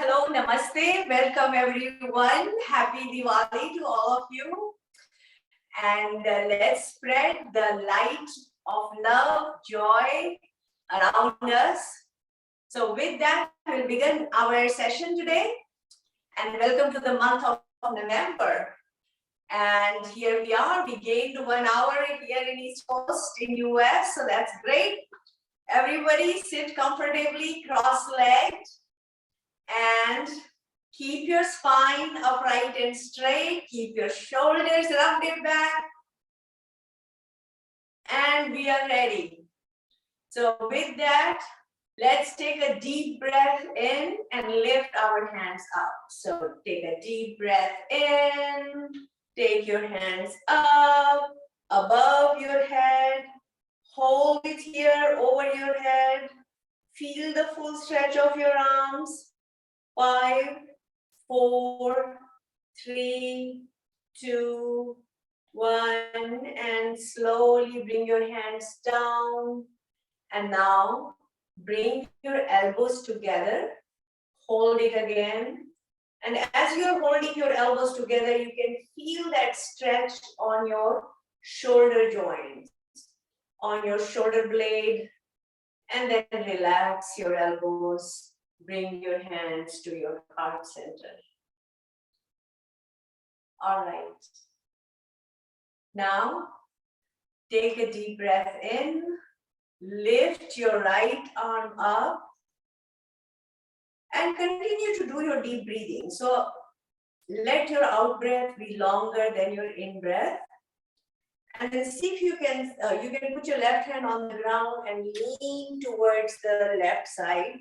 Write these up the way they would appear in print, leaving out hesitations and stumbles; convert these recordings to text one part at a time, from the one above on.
Hello, namaste, welcome everyone. Happy Diwali to all of you. And let's spread the light of love, joy around us. So with that, we'll begin our session today. And welcome to the month of November. And here we are, we gained 1 hour here in East Coast in US, so that's great. Everybody sit comfortably, cross-legged, and keep your spine upright and straight. Keep your shoulders rounded back. And we are ready. So with that, let's take a deep breath in and lift our hands up. So take a deep breath in. Take your hands up, above your head. Hold it here over your head. Feel the full stretch of your arms. 5, 4, 3, 2, 1, and slowly bring your hands down. And now bring your elbows together. Hold it again. And as you're holding your elbows together, you can feel that stretch on your shoulder joints, on your shoulder blade, and then relax your elbows. Bring your hands to your heart center. All right. Now, take a deep breath in. Lift your right arm up. And continue to do your deep breathing. So, let your out breath be longer than your in breath. And then see if you can put your left hand on the ground and lean towards the left side.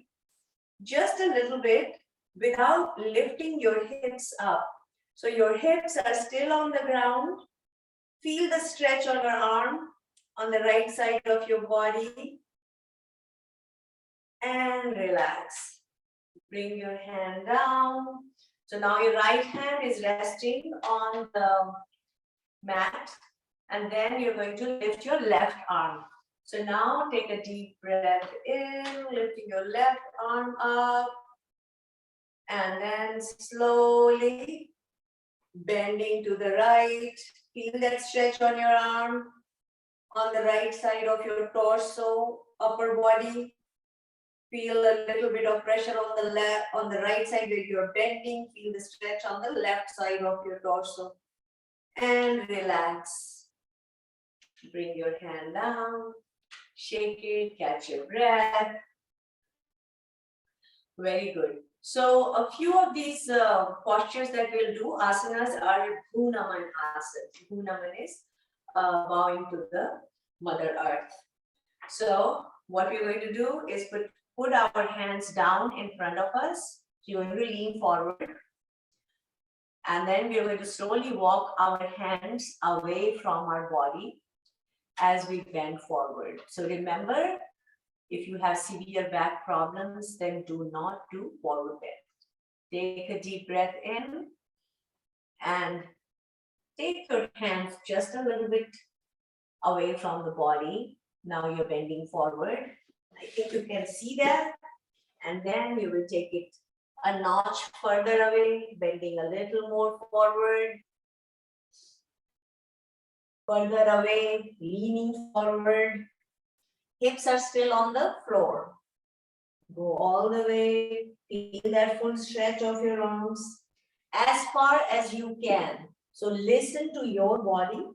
Just a little bit without lifting your hips up. So your hips are still on the ground. Feel the stretch on your arm on the right side of your body. And relax. Bring your hand down. So now your right hand is resting on the mat. And then you're going to lift your left arm. So now take a deep breath in, lifting your left arm up. And then slowly bending to the right. Feel that stretch on your arm, on the right side of your torso, upper body. Feel a little bit of pressure on the left, on the right side where you're bending. Feel the stretch on the left side of your torso. And relax. Bring your hand down. Shake it, catch your breath. Very good. So a few of these postures that we'll do, asanas, are Bhunaman asanas. Bhunaman is bowing to the Mother Earth. So what we're going to do is put our hands down in front of us. You're going to lean forward. And then we're going to slowly walk our hands away from our body as we bend forward. So remember, if you have severe back problems, then do not do forward bend. Take a deep breath in and take your hands just a little bit away from the body. Now you're bending forward. I think you can see that. And then you will take it a notch further away, bending a little more forward. Further away, leaning forward. Hips are still on the floor. Go all the way, feel that full stretch of your arms as far as you can. So listen to your body.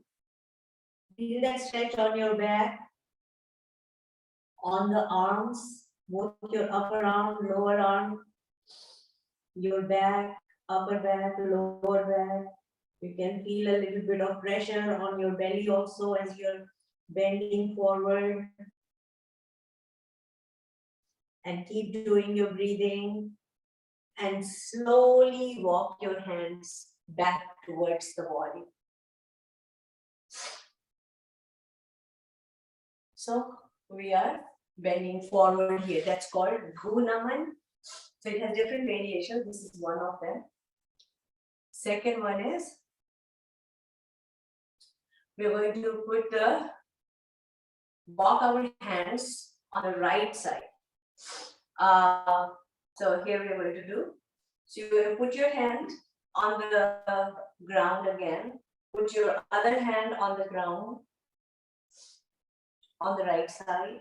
Feel that stretch on your back, on the arms, both your upper arm, lower arm, your back, upper back, lower back. You can feel a little bit of pressure on your belly also as you're bending forward. And keep doing your breathing. And slowly walk your hands back towards the body. So we are bending forward here. That's called Bhunaman. So it has different variations. This is one of them. Second one is, we're going to walk our hands on the right side. So here we are going to do So you're going to put your hand on the ground again. Put your other hand on the ground on the right side.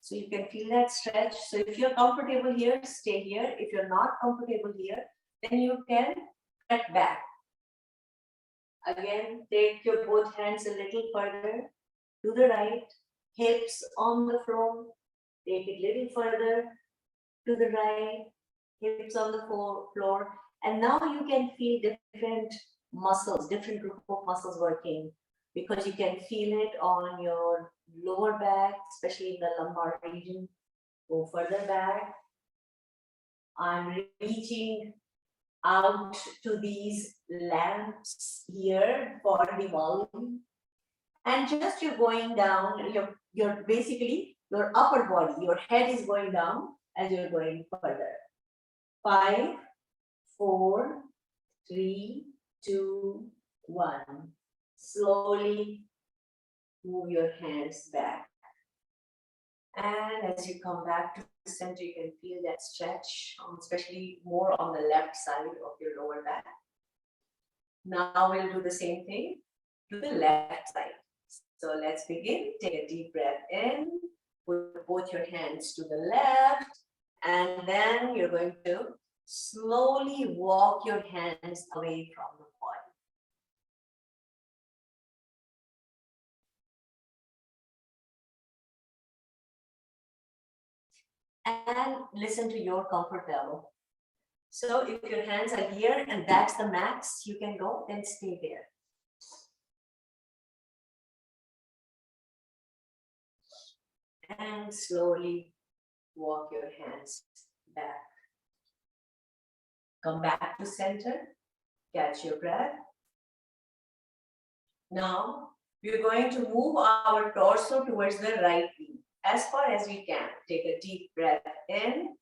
So you can feel that stretch. So if you're comfortable here, stay here. If you're not comfortable here, then you can cut back. Again, take your both hands a little further to the right, hips on the floor. Take it a little further to the right, hips on the floor. And now you can feel different muscles, different group of muscles working, because you can feel it on your lower back, especially in the lumbar region. Go further back. I'm reaching out to these lamps here for Diwali. And just you're going down, you're basically, your upper body, your head is going down as you're going further. 5, 4, 3, 2, 1. Slowly move your hands back. And as you come back to the center, you can feel that stretch, especially more on the left side of your lower back. Now we'll do the same thing to the left side. So let's begin. Take a deep breath in, put both your hands to the left, and then you're going to slowly walk your hands away from the body. And listen to your comfort level. So if your hands are here and that's the max you can go, then stay there. And slowly walk your hands back. Come back to center, catch your breath. Now, we're going to move our torso towards the right knee as far as we can. Take a deep breath in.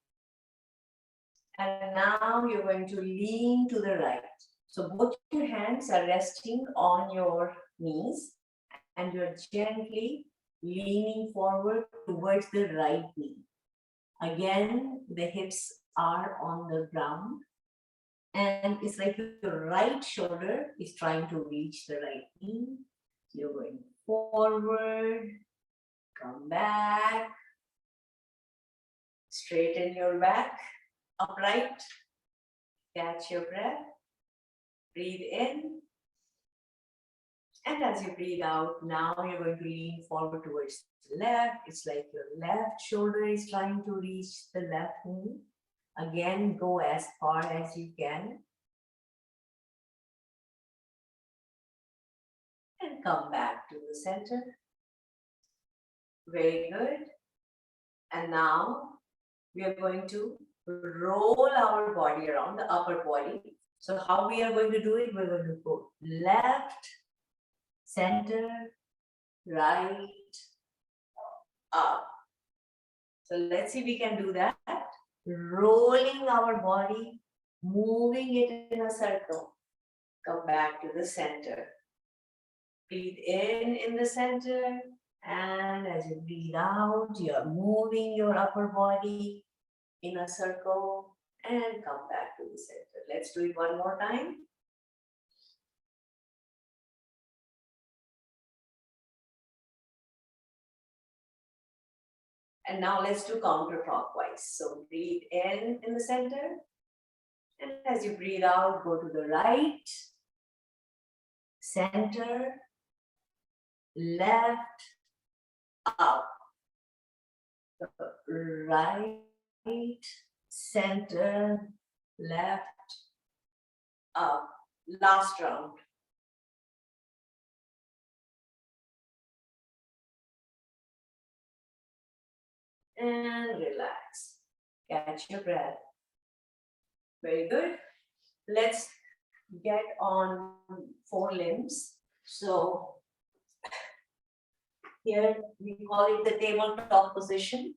And now you're going to lean to the right. So both your hands are resting on your knees and you're gently leaning forward towards the right knee. Again, the hips are on the ground. And it's like your right shoulder is trying to reach the right knee. You're going forward, come back, straighten your back, upright, catch your breath, breathe in. And as you breathe out, now you're going to lean forward towards the left. It's like your left shoulder is trying to reach the left knee. Again, go as far as you can. And come back to the center. Very good. And now we are going to roll our body around, the upper body. So how we are going to do it? We're going to go left, center, right, up. So let's see if we can do that. Rolling our body, moving it in a circle. Come back to the center. Breathe in the center. And as you breathe out, you're moving your upper body in a circle and come back to the center. Let's do it one more time. And now let's do counterclockwise. So breathe in the center. And as you breathe out, go to the right, center, left, up. Right, center, left, up. Last round. And relax. Catch your breath. Very good. Let's get on forelimbs. So here we call it the tabletop position.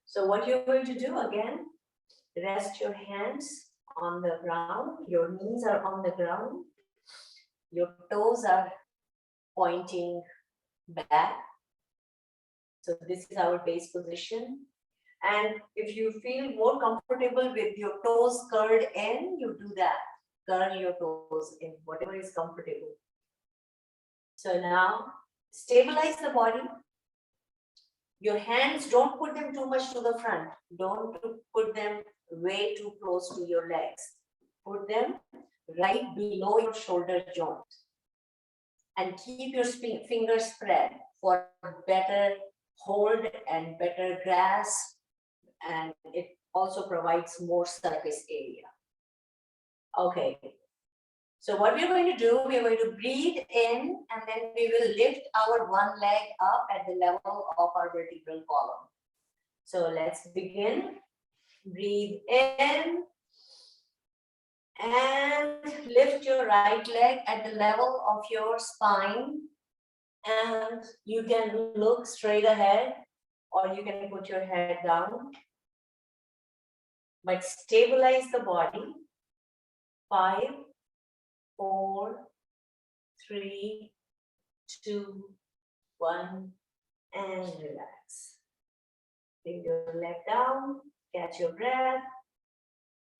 So what you're going to do again, rest your hands on the ground. Your knees are on the ground. Your toes are pointing back. So this is our base position. And if you feel more comfortable with your toes curled in, you do that. Curl your toes in, whatever is comfortable. So now, stabilize the body. Your hands, don't put them too much to the front. Don't put them way too close to your legs. Put them right below your shoulder joint. And keep your fingers spread for better hold and better grasp. And it also provides more surface area. Okay. So what we're going to do, we're going to breathe in and then we will lift our one leg up at the level of our vertebral column. So let's begin. Breathe in and lift your right leg at the level of your spine. And you can look straight ahead or you can put your head down. But stabilize the body. 5, 4, 3, 2, 1, and relax. Bring your leg down, catch your breath.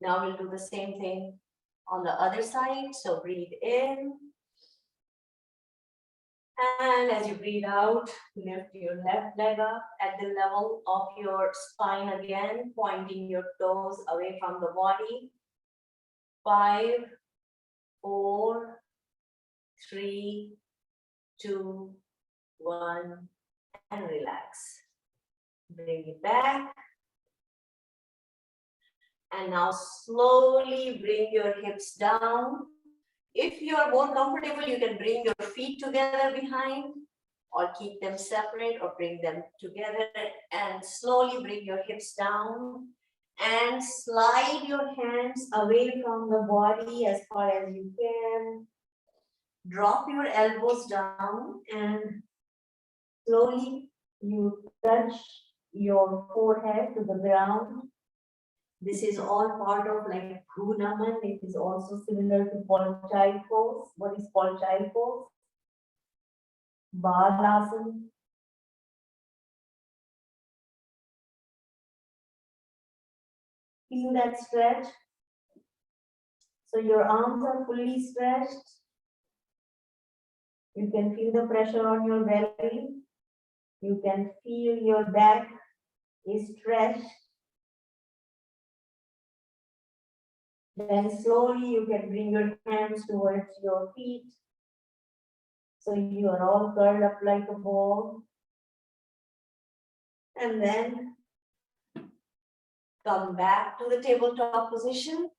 Now we'll do the same thing on the other side. So breathe in. And as you breathe out, lift your left leg up at the level of your spine again, pointing your toes away from the body. 5, 4, 3, 2, 1, and relax. Bring it back. And now slowly bring your hips down. If you are more comfortable, you can bring your feet together behind or keep them separate or bring them together and slowly bring your hips down and slide your hands away from the body as far as you can. Drop your elbows down and slowly you touch your forehead to the ground. This is all part of like Bhujangasana. It is also similar to child pose. What is child pose? Balasana. Feel that stretch. So your arms are fully stretched. You can feel the pressure on your belly. You can feel your back is stretched. Then slowly you can bring your hands towards your feet. So you are all curled up like a ball. And then come back to the tabletop position.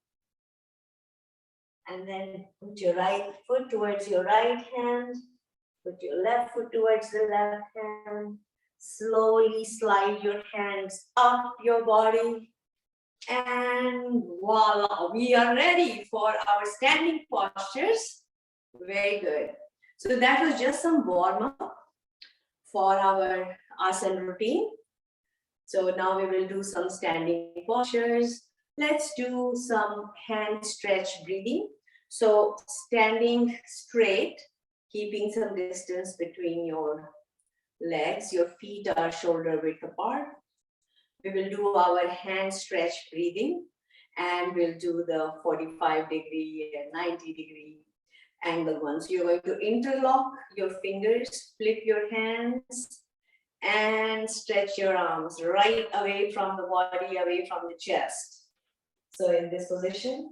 And then put your right foot towards your right hand. Put your left foot towards the left hand. Slowly slide your hands up your body. And voila, we are ready for our standing postures. Very good. So that was just some warm-up for our asana routine. So now we will do some standing postures. Let's do some hand stretch breathing. So standing straight, keeping some distance between your legs. Your feet are shoulder width apart. We will do our hand stretch breathing and we'll do the 45-degree and 90-degree angle ones. You're going to interlock your fingers, flip your hands and stretch your arms right away from the body, away from the chest. So in this position,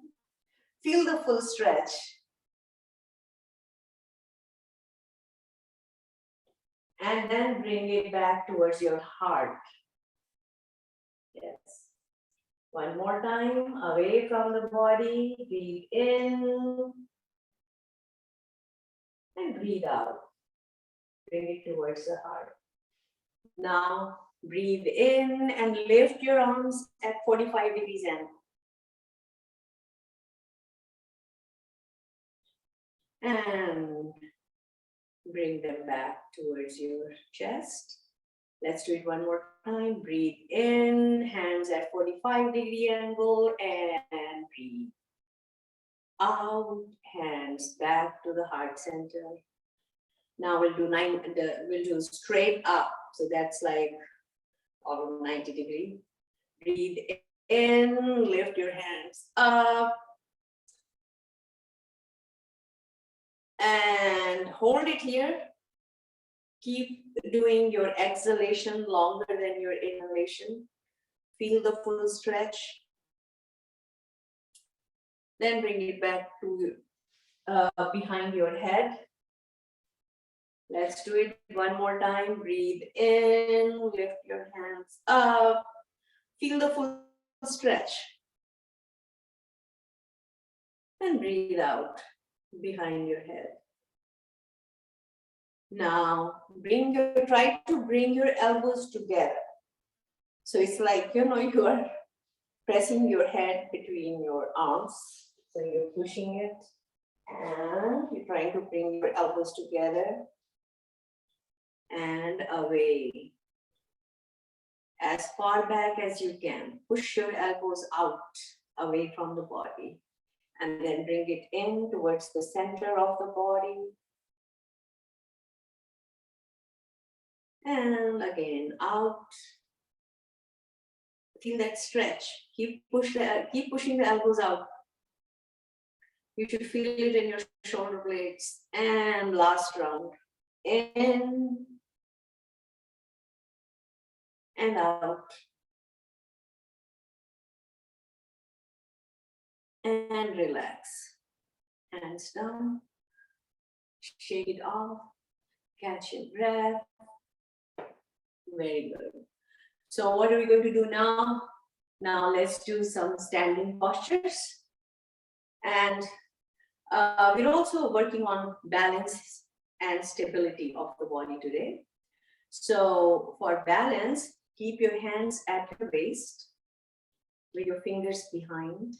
feel the full stretch. And then bring it back towards your heart. Yes. One more time, away from the body, breathe in and breathe out. Bring it towards the heart. Now, breathe in and lift your arms at 45 degrees angle. And bring them back towards your chest. Let's do it one more time. Breathe in, hands at 45-degree angle, and breathe out, hands back to the heart center. Now we'll do straight up. So that's like almost 90 degree. Breathe in, lift your hands up. And hold it here. Keep doing your exhalation longer than your inhalation. Feel the full stretch. Then bring it back to behind your head. Let's do it one more time. Breathe in, lift your hands up. Feel the full stretch. And breathe out behind your head. Now, try to bring your elbows together. So it's like, you are pressing your head between your arms. So you're pushing it and you're trying to bring your elbows together and away. As far back as you can. Push your elbows out, away from the body. And then bring it in towards the center of the body. And again, out. Feel that stretch. Keep pushing the elbows out. You should feel it in your shoulder blades. And last round. In and out. And relax. Hands down. Shake it off. Catch your breath. Very good. So what are we going to do now? Now let's do some standing postures. And we're also working on balance and stability of the body today. So for balance, keep your hands at your waist with your fingers behind.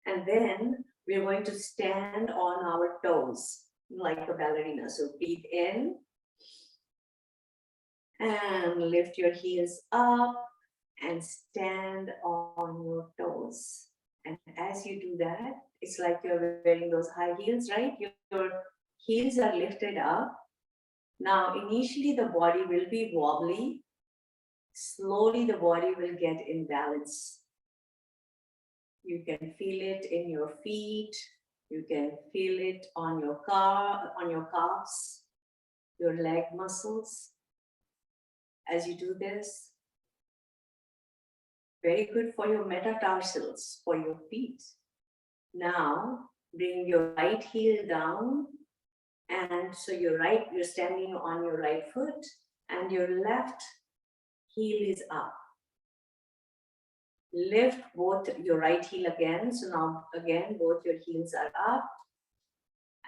And then we're going to stand on our toes like a ballerina. So breathe in and lift your heels up and stand on your toes. And as you do that, it's like you're wearing those high heels, right? Your heels are lifted up. Now, initially the body will be wobbly. Slowly the body will get in balance. You can feel it in your feet. You can feel it on your calves, your leg muscles. As you do this, very good for your metatarsals, for your feet. Now, bring your right heel down. And so you're standing on your right foot and your left heel is up. Lift both your right heel again. So now again, both your heels are up.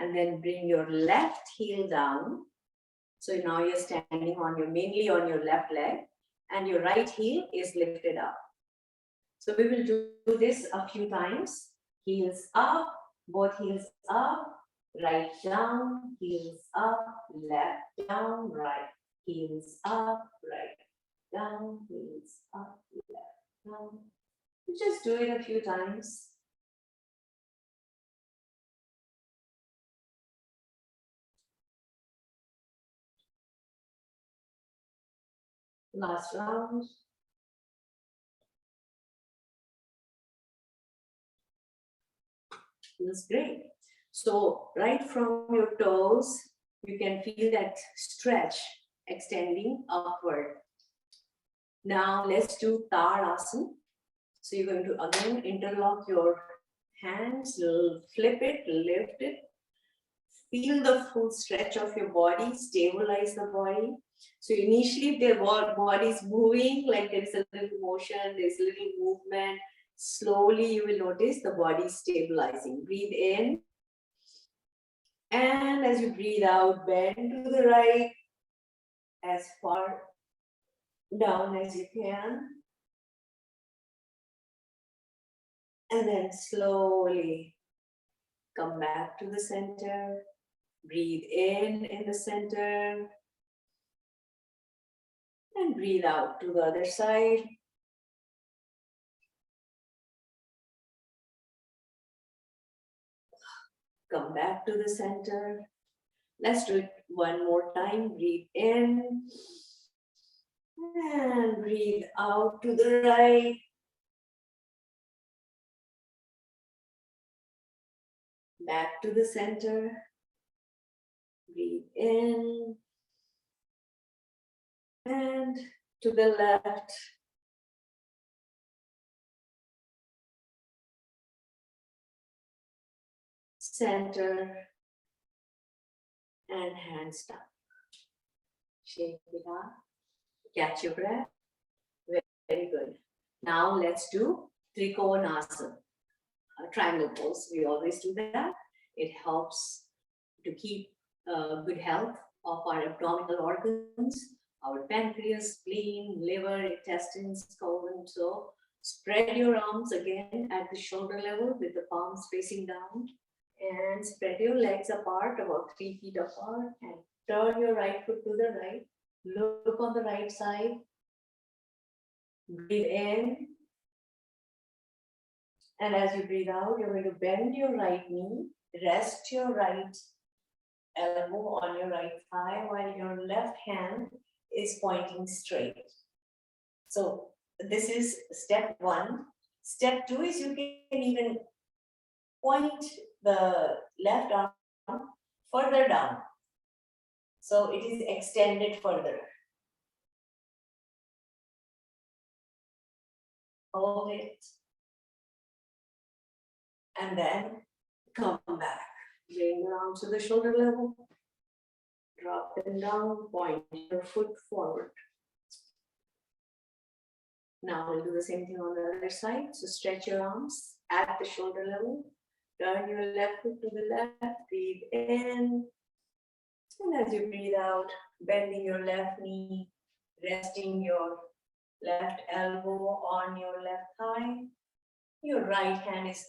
And then bring your left heel down. So now you're standing mainly on your left leg and your right heel is lifted up. So we will do this a few times. Heels up, both heels up, right down, heels up, left down, right, heels up, right down, heels up, left down. You just do it a few times. Last round. Feels great. So right from your toes, you can feel that stretch extending upward. Now let's do Tarasana. So you're going to again interlock your hands, flip it, lift it. Feel the full stretch of your body, stabilize the body. So initially, if the body is moving, like there's a little motion, there's a little movement, slowly you will notice the body stabilizing. Breathe in. And as you breathe out, bend to the right as far down as you can. And then slowly come back to the center. Breathe in the center. And breathe out to the other side. Come back to the center. Let's do it one more time. Breathe in. And breathe out to the right. Back to the center. Breathe in. And to the left. Center. And hands down. Shake it up. Catch your breath. Very good. Now let's do Trikonasana. Triangle pose. We always do that. It helps to keep good health of our abdominal organs, our pancreas, spleen, liver, intestines, colon. So spread your arms again at the shoulder level with the palms facing down, and spread your legs apart, about 3 feet apart, and turn your right foot to the right. Look on the right side. Breathe in. And as you breathe out, you're going to bend your right knee, rest your right elbow on your right thigh while your left hand is pointing straight. So this is step one. Step two is you can even point the left arm further down. So it is extended further. Hold it. And then come back. Bring your arms to the shoulder level. Drop them down, point your foot forward. Now we'll do the same thing on the other side. So stretch your arms at the shoulder level. Turn your left foot to the left. Breathe in. And as you breathe out, bending your left knee, resting your left elbow on your left thigh. Your right hand is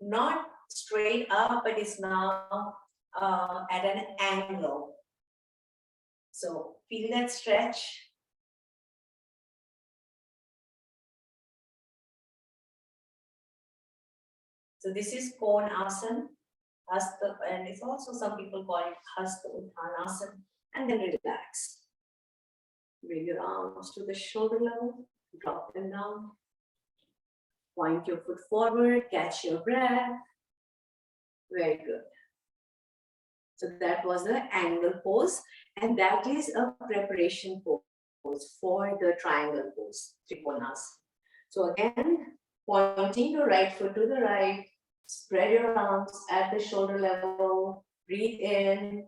not straight up, but is now at an angle. So feel that stretch. So this is Cone Asana, Hasta, and it's also some people call it Hasta Uttanasana, and then relax. Bring your arms to the shoulder level, drop them down. Point your foot forward, catch your breath. Very good. So that was the angle pose, and that is a preparation pose for the triangle pose, Trikonasana. So again, pointing your right foot to the right, spread your arms at the shoulder level, breathe in,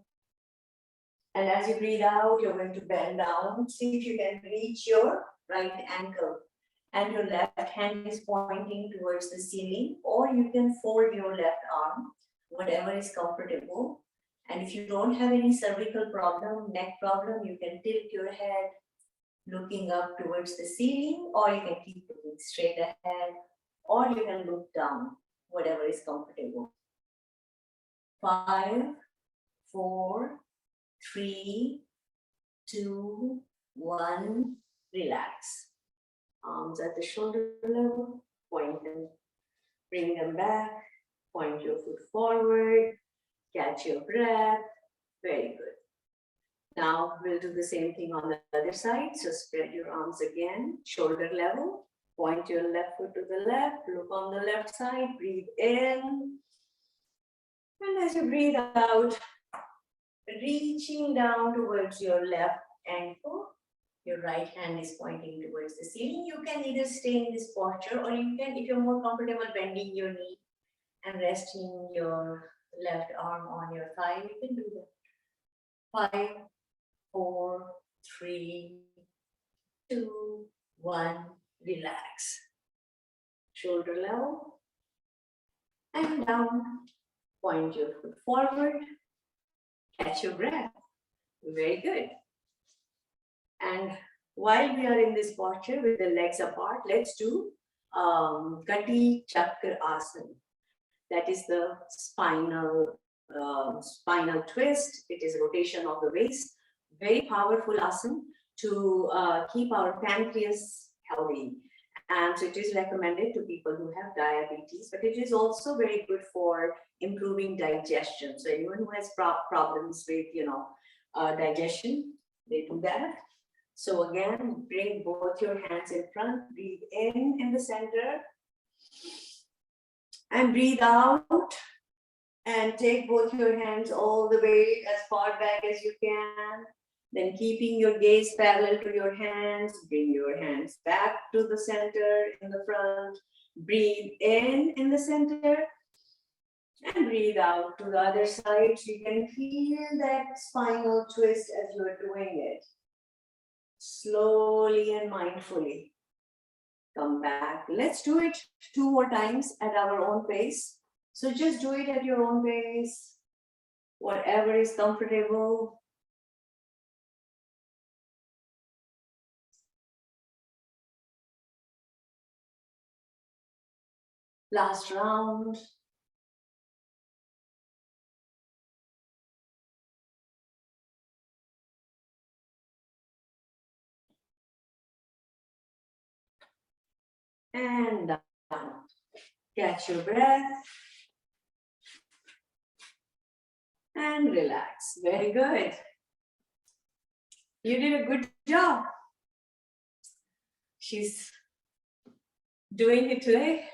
and as you breathe out, you're going to bend down. See if you can reach your right ankle, and your left hand is pointing towards the ceiling, or you can fold your left arm, whatever is comfortable. And if you don't have any cervical problem, neck problem, you can tilt your head looking up towards the ceiling, or you can keep looking straight ahead, or you can look down, whatever is comfortable. 5, 4, 3, 2, 1, relax. Arms at the shoulder level, point them, bring them back, point your foot forward, catch your breath. Very good. Now we'll do the same thing on the other side. So spread your arms again, shoulder level, point your left foot to the left, look on the left side, breathe in. And as you breathe out, reaching down towards your left ankle, your right hand is pointing towards the ceiling. You can either stay in this posture, or you can, if you're more comfortable, bending your knee and resting your left arm on your thigh, you can do that. 5, 4, 3, 2, 1, relax. Shoulder level and down. Point your foot forward. Catch your breath. Very good. And while we are in this posture with the legs apart, let's do Untitled Chapter Asana. That is the spinal twist. It is rotation of the waist. Very powerful asana to keep our pancreas healthy. And so it is recommended to people who have diabetes, but it is also very good for improving digestion. So anyone who has problems with, digestion, they do that. So again, bring both your hands in front, breathe in the center, and breathe out. And take both your hands all the way as far back as you can. Then keeping your gaze parallel to your hands, bring your hands back to the center in the front. Breathe in the center and breathe out to the other side. So you can feel that spinal twist as you're doing it. Slowly and mindfully. Come back. Let's do it 2 more times at our own pace. So just do it at your own pace, whatever is comfortable. Last round. And down. Catch your breath. And relax. Very good. You did a good job. She's doing it today,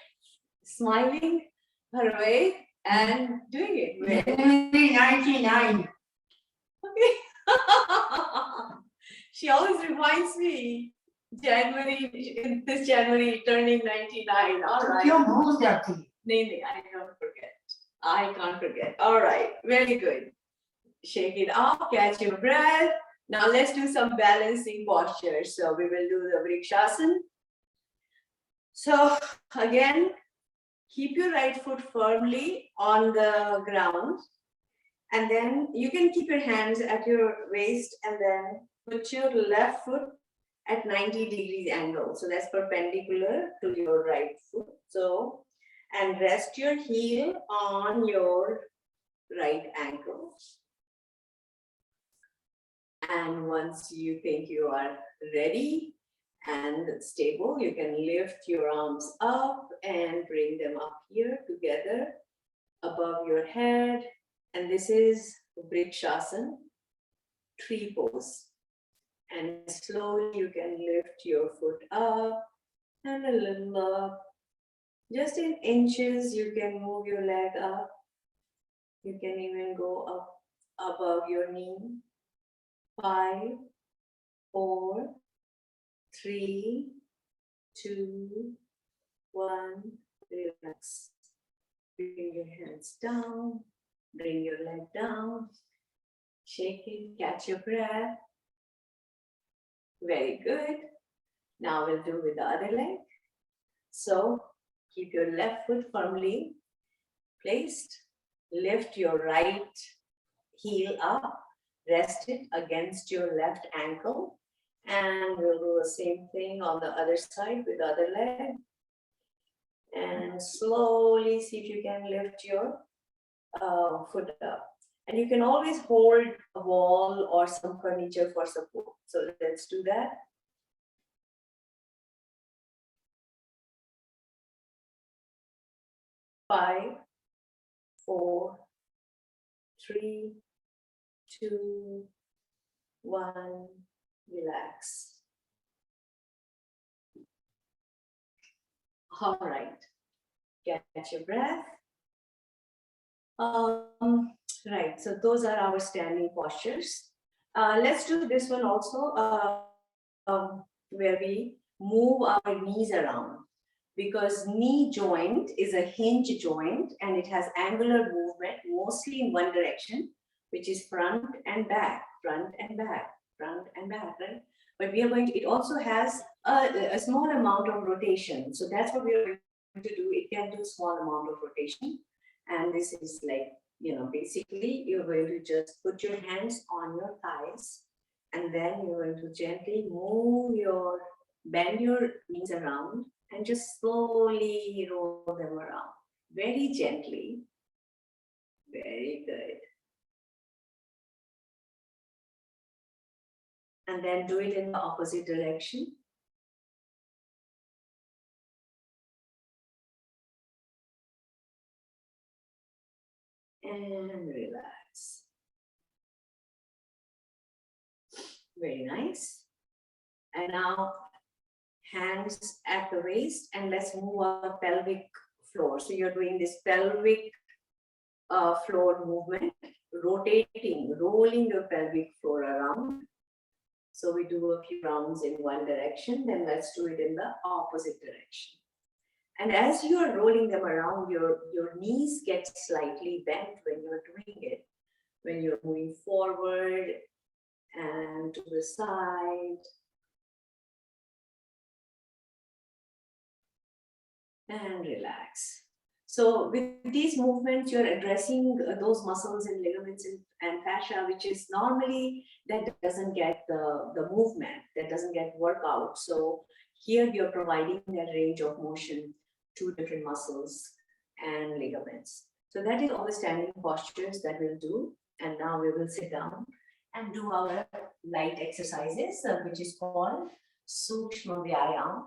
smiling her way and doing it. January 99. Okay. She always reminds me, this January turning 99. All right. क्यों भूल जाती है? No, I don't forget. I can't forget. All right, very good. Shake it off, catch your breath. Now let's do some balancing postures. So we will do the Vrikshasana. So again, keep your right foot firmly on the ground. And then you can keep your hands at your waist and then put your left foot at 90 degrees angle. So that's perpendicular to your right foot. So, and rest your heel on your right ankle. And once you think you are ready and stable, you can lift your arms up and bring them up here together above your head. And this is Vrikshasana, tree pose. And slowly you can lift your foot up and a little up. Just in inches, you can move your leg up. You can even go up above your knee. 5, 4, 3, 2, 1. Relax. Bring your hands down. Bring your leg down. Shake it. Catch your breath. Very good. Now we'll do with the other leg. So keep your left foot firmly placed. Lift your right heel up. Rest it against your left ankle. And we'll do the same thing on the other side with the other leg. And slowly see if you can lift your foot up. And you can always hold a wall or some furniture for support. So let's do that. Five, 4, 3, 2, 1. Relax. All right. Catch your breath. Right. So those are our standing postures. Let's do this one also, where we move our knees around, because knee joint is a hinge joint and it has angular movement mostly in one direction, which is front and back, front and back, front and back, right? But we are going to, it also has a small amount of rotation. So that's what we are going to do. It can do small amount of rotation. And this is like, basically you're going to just put your hands on your thighs and then you're going to gently bend your knees around and just slowly roll them around. Very gently. Very good. And then do it in the opposite direction. And relax. Very nice. And now hands at the waist, and let's move our pelvic floor. So you're doing this pelvic floor movement, rotating, rolling your pelvic floor around. So we do a few rounds in one direction, then let's do it in the opposite direction. And as you are rolling them around, your knees get slightly bent when you're doing it. When you're moving forward and to the side. And relax. So with these movements, you're addressing those muscles and ligaments and fascia, which is normally that doesn't get the movement, that doesn't get workout. So here you're providing that range of motion to different muscles and ligaments. So that is all the standing postures that we'll do. And now we will sit down and do our light exercises, which is called Sukshma Vyayam,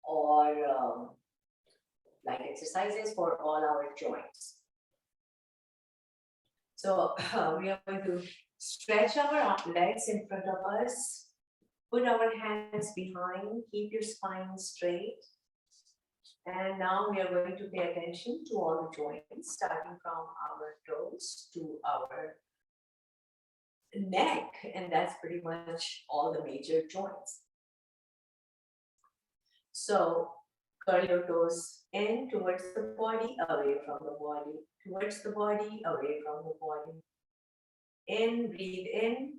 or light exercises for all our joints. So we are going to stretch our legs in front of us, put our hands behind, keep your spine straight. And now we are going to pay attention to all the joints, starting from our toes to our neck, and that's pretty much all the major joints. So curl your toes in towards the body, away from the body, towards the body, away from the body. In, breathe in,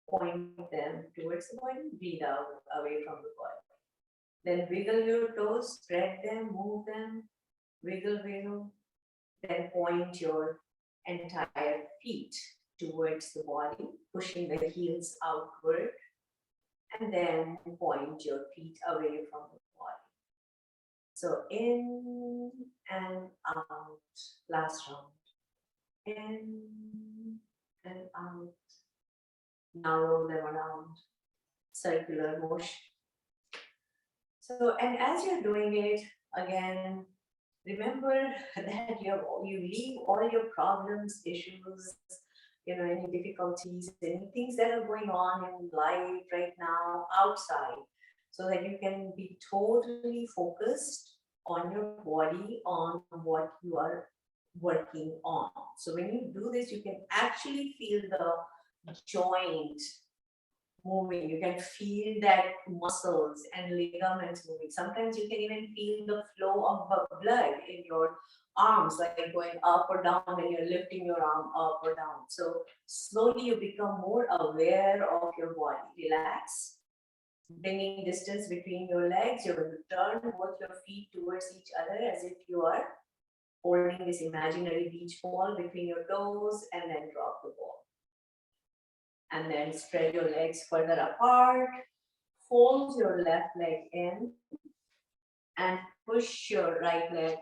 point them towards the body, breathe out, away from the body. Then wiggle your toes, spread them, move them, wiggle, wiggle. Then point your entire feet towards the body, pushing the heels outward. And then point your feet away from the body. So in and out, last round. In and out. Now roll them around, circular motion. So, and as you're doing it, again, remember that you leave all your problems, issues, any difficulties, any things that are going on in life right now outside, so that you can be totally focused on your body, on what you are working on. So when you do this, you can actually feel the joint moving. You can feel that muscles and ligaments moving. Sometimes you can even feel the flow of blood in your arms, like going up or down when you're lifting your arm up or down. So slowly you become more aware of your body. Relax, bringing distance between your legs. You're going to turn both your feet towards each other as if you are holding this imaginary beach ball between your toes, and then drop the ball. And then spread your legs further apart, fold your left leg in, and push your right leg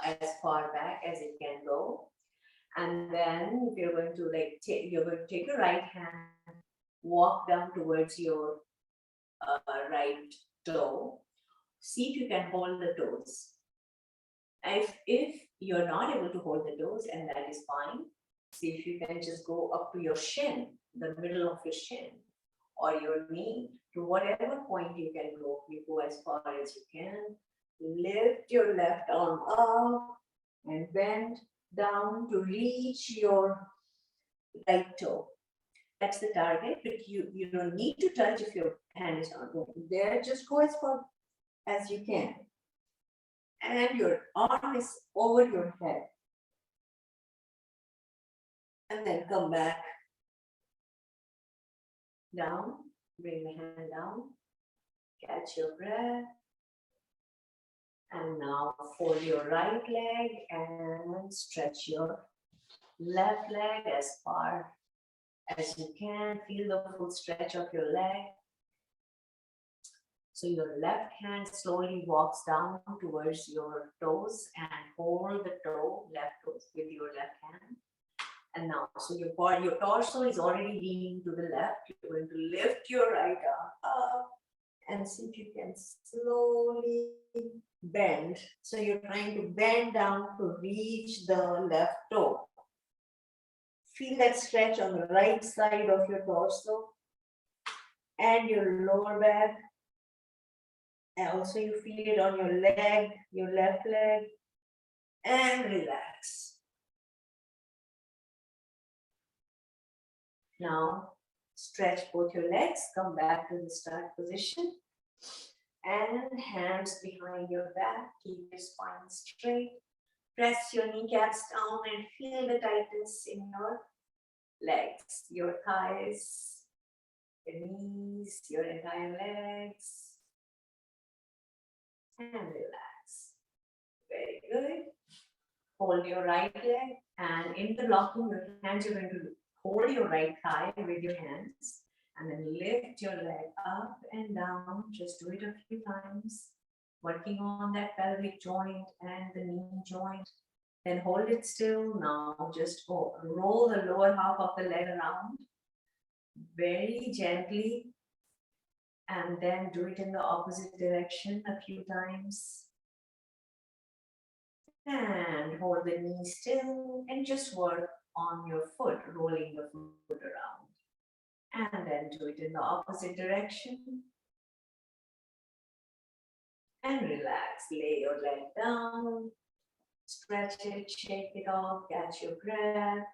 as far back as it can go. And then if you're going to you're going to take your right hand, walk down towards your right toe. See if you can hold the toes. If you're not able to hold the toes, and that is fine, see if you can just go up to your shin, the middle of your shin, or your knee, to whatever point you can go. You go as far as you can. Lift your left arm up and bend down to reach your right toe. That's the target, but you don't need to touch if your hand is not going there. Just go as far as you can. And your arm is over your head. And then come back down, bring the hand down, catch your breath. And now fold your right leg and stretch your left leg as far as you can. Feel the full stretch of your leg. So your left hand slowly walks down towards your toes and hold the left toes with your left hand. And now, so your torso is already leaning to the left. You're going to lift your right arm up and see if you can slowly bend. So you're trying to bend down to reach the left toe. Feel that stretch on the right side of your torso. and your lower back. And also you feel it on your leg, your left leg, and relax. Now stretch both your legs, come back to the start position, and hands behind your back, keep your spine straight. Press your kneecaps down and feel the tightness in your legs, your thighs, your knees, your entire legs, and relax. Very good. Hold your right leg, and in the locking your hands, you're going to hold your right thigh with your hands and then lift your leg up and down. Just do it a few times, working on that pelvic joint and the knee joint. Then hold it still. Now just roll the lower half of the leg around very gently, and then do it in the opposite direction a few times. And hold the knee still and just work on your foot, rolling the foot around. And then do it in the opposite direction. And relax, lay your leg down, stretch it, shake it off, catch your breath.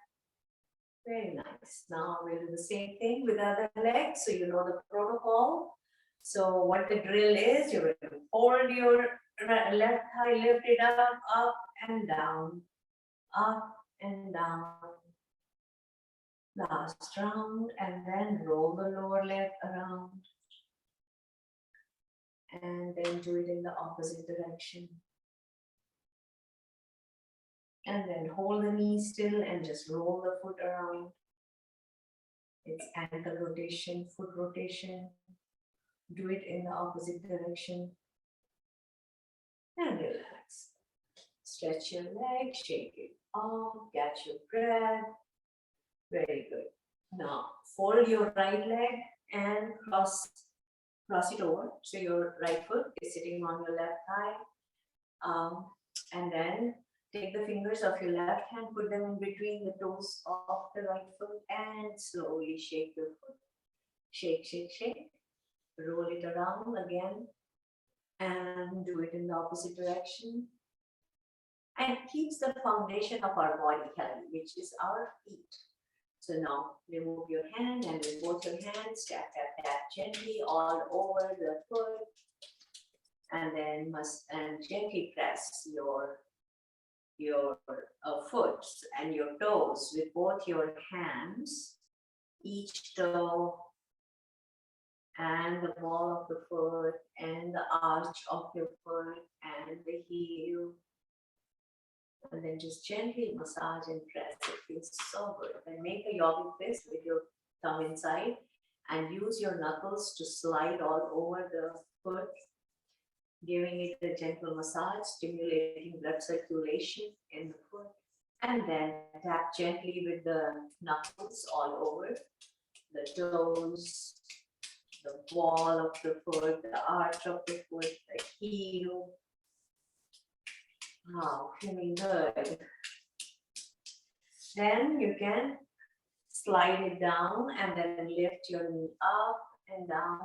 Very nice. Now we'll do the same thing with the other leg, so you know the protocol. So what the drill is, you're going to hold your left thigh, lift it up and down, up and down. Last round, and then roll the lower leg around. And then do it in the opposite direction. And then hold the knee still and just roll the foot around. It's ankle rotation, foot rotation. Do it in the opposite direction. And relax. Stretch your leg, shake it off, catch your breath. Very good. Now fold your right leg and cross it over. So your right foot is sitting on your left thigh. And then take the fingers of your left hand, put them in between the toes of the right foot, and slowly shake your foot. Shake, shake, shake. Roll it around again and do it in the opposite direction. And keeps the foundation of our body healthy, which is our feet. So now remove your hand, and with both your hands, tap, tap, tap gently all over the foot. And then gently press your foot and your toes with both your hands, each toe and the ball of the foot and the arch of your foot and the heel. And then just gently massage and press. It feels so good. And make a yogic fist with your thumb inside and use your knuckles to slide all over the foot, giving it a gentle massage, stimulating blood circulation in the foot. And then tap gently with the knuckles all over the toes, the ball of the foot, the arch of the foot, the heel. Wow, feeling good. Then you can slide it down and then lift your knee up and down,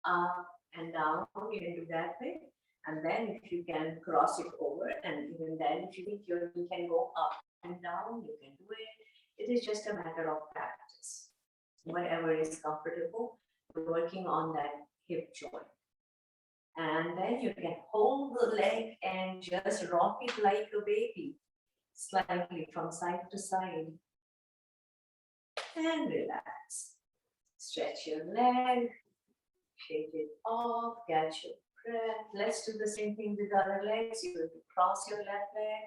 up and down. You can do that way. And then if you can cross it over, and even then if you think your knee can go up and down, you can do it. It is just a matter of practice. Whatever is comfortable, we're working on that hip joint. And then you can hold the leg and just rock it like a baby, slightly from side to side. And relax. Stretch your leg, shake it off, catch your breath. Let's do the same thing with the other legs. You're going to cross your left leg,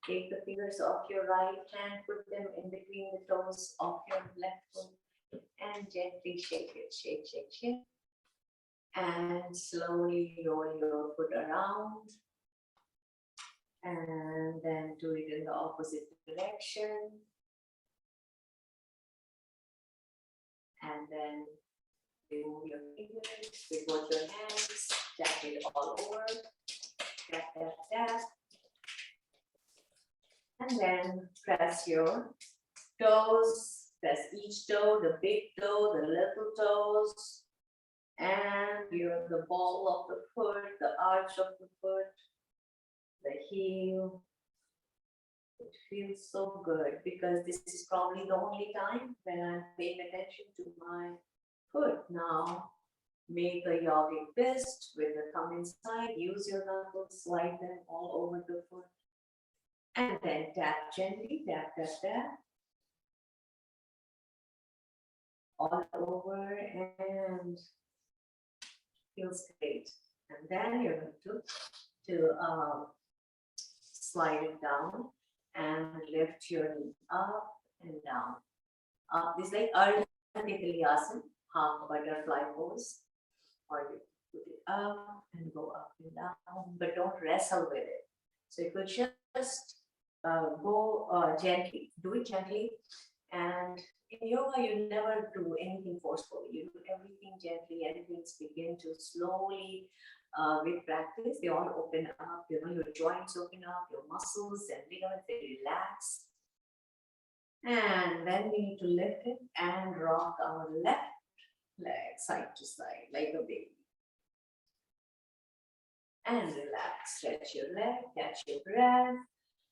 take the fingers of your right hand, put them in between the toes of your left foot, and gently shake it, shake, shake, shake. And slowly roll your foot around. And then do it in the opposite direction. And then remove your fingers with both your hands, tap it all over, tap, tap, tap. And then press your toes, press each toe, the big toe, the little toes, And the ball of the foot, the arch of the foot, the heel. It feels so good because this is probably the only time when I'm paying attention to my foot. Now, make a yogic fist with the thumb inside. Use your knuckles, slide them all over the foot. And then tap gently, tap, tap, tap. All over and feels great. And then you're going to slide it down and lift your knee up and down. This is like Ardha Asana, half butterfly pose. Or you put it up and go up and down, but don't wrestle with it. So you could just go gently, do it gently. And in yoga, you never do anything forcefully. You do everything gently, and things begin to slowly, with practice, they all open up. Your joints open up, your muscles and ligaments, they relax. And then we need to lift it and rock our left leg side to side like a baby. And relax, stretch your leg, catch your breath.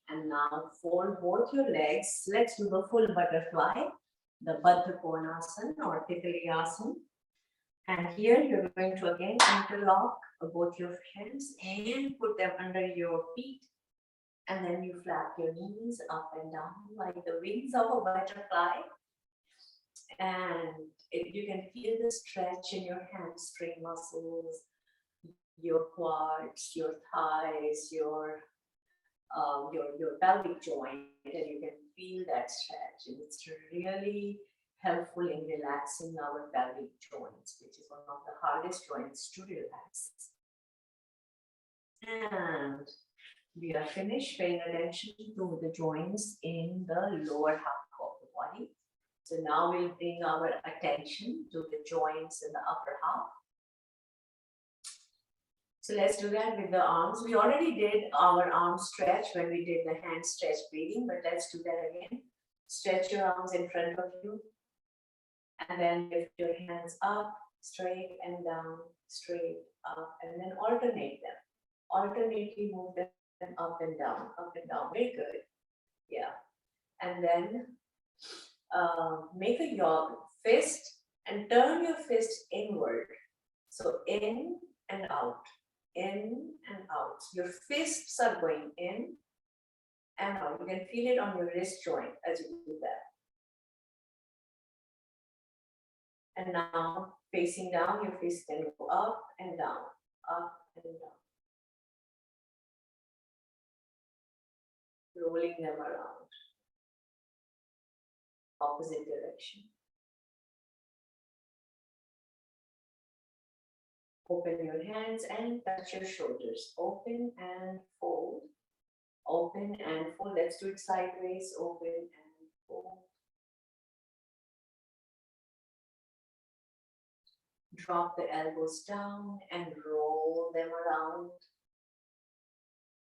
And now fold both your legs. Let's do the full butterfly, the Baddha Konasana or Asana. And here you're going to again interlock both your hands and put them under your feet. And then you flap your knees up and down like the wings of a butterfly. And you can feel the stretch in your hamstring muscles, your quads, your thighs, your pelvic joint, and you can feel that stretch. And it's really helpful in relaxing our pelvic joints, which is one of the hardest joints to relax. And we are finished paying attention to the joints in the lower half of the body. So now we'll bring our attention to the joints in the upper half. So let's do that with the arms. We already did our arm stretch when we did the hand stretch breathing, but let's do that again. Stretch your arms in front of you. And then lift your hands up, straight and down, straight, up, and then alternate them. Alternately move them up and down, up and down. Very good. Yeah. And then make a yoga fist and turn your fist inward. So in and out, in and out. Your fists are going in and out. You can feel it on your wrist joint as you do that. And now facing down, your fist can go up and down, up and down. Rolling them around. Opposite direction. Open your hands and touch your shoulders. Open and fold. Open and fold. Let's do it sideways. Open and fold. Drop the elbows down and roll them around.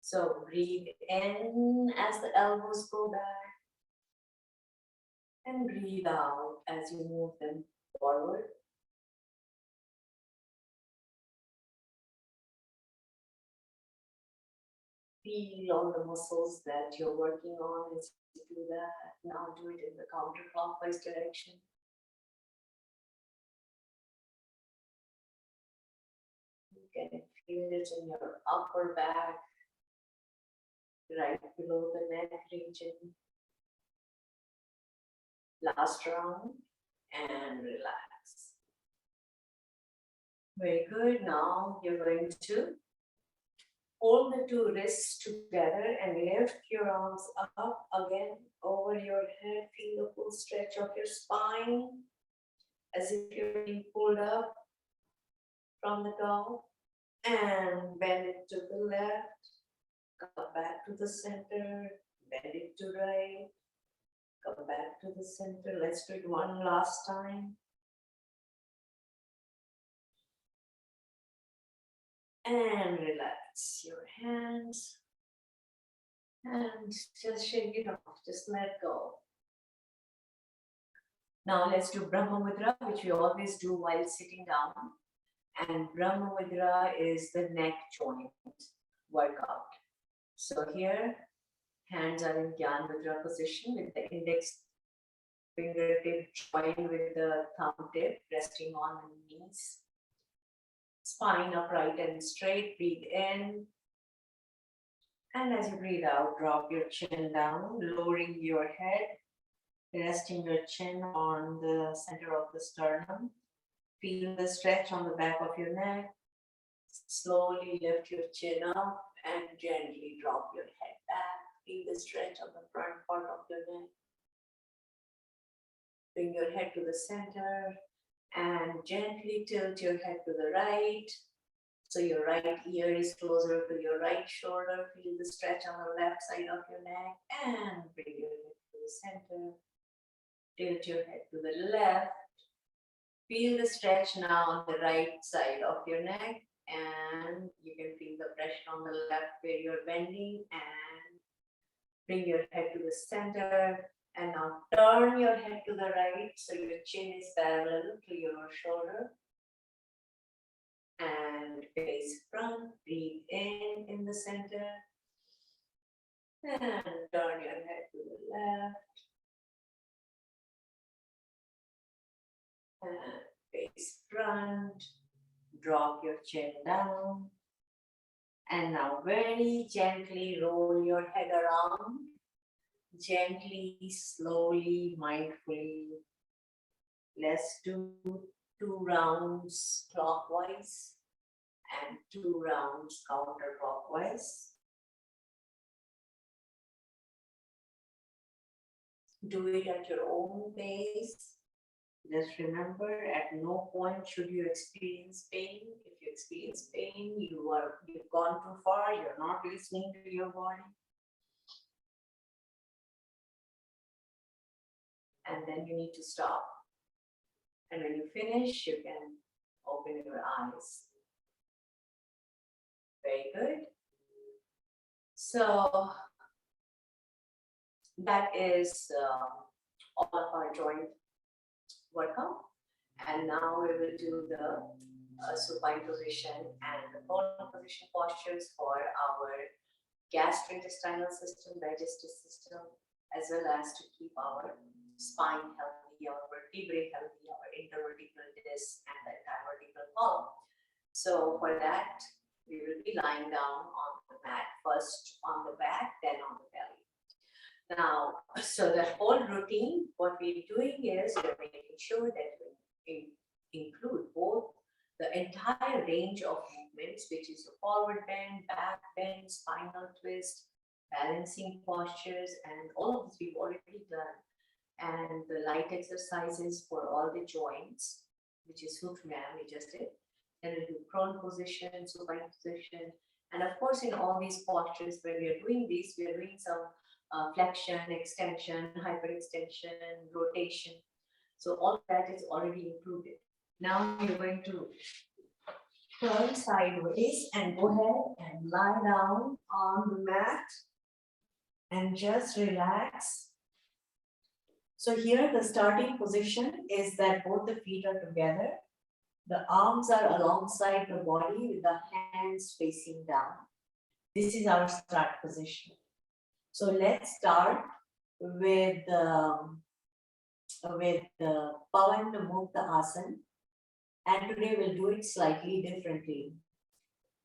So breathe in as the elbows go back. And breathe out as you move them forward. Feel all the muscles that you're working on as you do that. Now do it in the counterclockwise direction. You can feel it in your upper back, right below the neck region. Last round and relax. Very good. Now you're going to hold the two wrists together and lift your arms up again over your head. Feel the full stretch of your spine as if you're being pulled up from the top. And bend it to the left. Come back to the center. Bend it to right. Come back to the center. Let's do it one last time. And relax your hands. And just shake it off. Just let go. Now let's do Brahma Mudra, which we always do while sitting down. And Brahma Mudra is the neck joint workout. So here, hands are in Gyan Mudra position with the index fingertip joined with the thumb tip resting on the knees. Spine upright and straight, breathe in. And as you breathe out, drop your chin down, lowering your head, resting your chin on the center of the sternum. Feel the stretch on the back of your neck. Slowly lift your chin up and gently drop your head back. Feel the stretch on the front part of your neck. Bring your head to the center and gently tilt your head to the right. So your right ear is closer to your right shoulder. Feel the stretch on the left side of your neck and bring your head to the center. Tilt your head to the left. Feel the stretch now on the right side of your neck and you can feel the pressure on the left where you're bending and bring your head to the center and now turn your head to the right so your chin is parallel to your shoulder and face front. Breathe in the center and turn your head to the left and face front. Drop your chin down and now very gently roll your head around. Gently, slowly, mindfully. Let's do 2 rounds clockwise and 2 rounds counterclockwise. Do it at your own pace. Just remember, at no point should you experience pain. If you experience pain, you've gone too far, you're not listening to your body. And then you need to stop. And when you finish, you can open your eyes. Very good. So that is all of our joint workout. And now we will do the supine position and the prone position postures for our gastrointestinal system, digestive system, as well as to keep our spine healthy, our vertebrae healthy, our intervertebral disc, and the entire vertebral column. So for that, we will be lying down on the mat, first on the back, then on the belly. Now, so the whole routine, what we're doing is we're making sure that we include both the entire range of movements, which is a forward bend, back bend, spinal twist, balancing postures, and all of this we've already done. And the light exercises for all the joints, which is Pranayama we just did. Then we'll do prone position, supine position. And of course, in all these postures, when we are doing these, we are doing some flexion, extension, hyperextension, rotation. So all that is already included. Now you're going to turn sideways and go ahead and lie down on the mat and just relax. So here the starting position is that both the feet are together. The arms are alongside the body with the hands facing down. This is our start position. So let's start with the Pavan Mukta Asana. And today we'll do it slightly differently.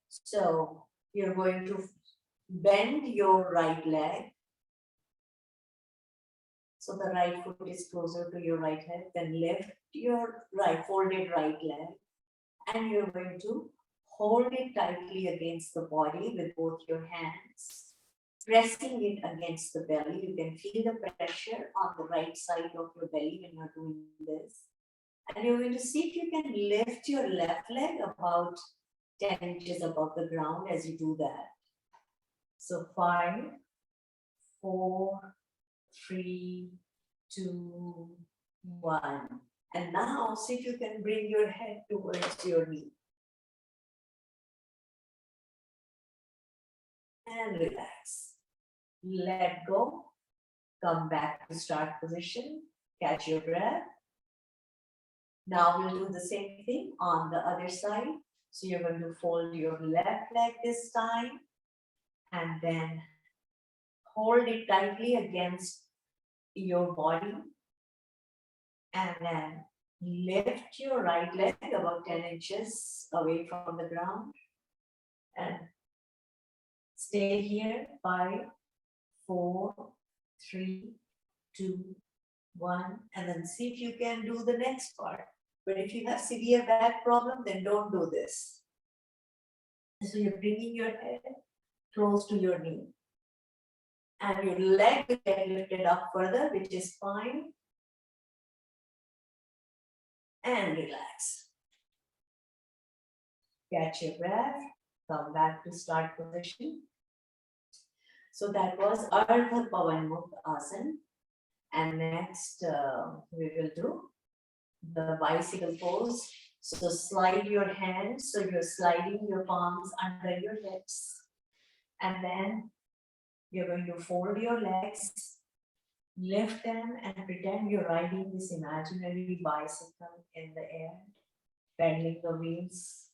So you're going to bend your right leg. So the right foot is closer to your right head, then lift your folded right leg. And you're going to hold it tightly against the body with both your hands, pressing it against the belly. You can feel the pressure on the right side of your belly when you're doing this. And you're going to see if you can lift your left leg about 10 inches above the ground as you do that. So 5, 4, 3, 2, 1. And now see if you can bring your head towards your knee. And relax. Let go. Come back to start position. Catch your breath. Now we'll do the same thing on the other side. So you're going to fold your left leg this time and then hold it tightly against your body and then lift your right leg about 10 inches away from the ground and stay here. 5, 4, 3, 2, 1, and then see if you can do the next part. But if you have severe back problem, then don't do this. So you're bringing your head close to your knee. And your leg will get lifted up further, which is fine. And relax. Catch your breath. Come back to start position. So that was Ardha Pavan Mukta Asana. And next we will do the bicycle pose. So slide your hands. So you're sliding your palms under your hips. And then you're going to fold your legs, lift them and pretend you're riding this imaginary bicycle in the air, pedaling the wheels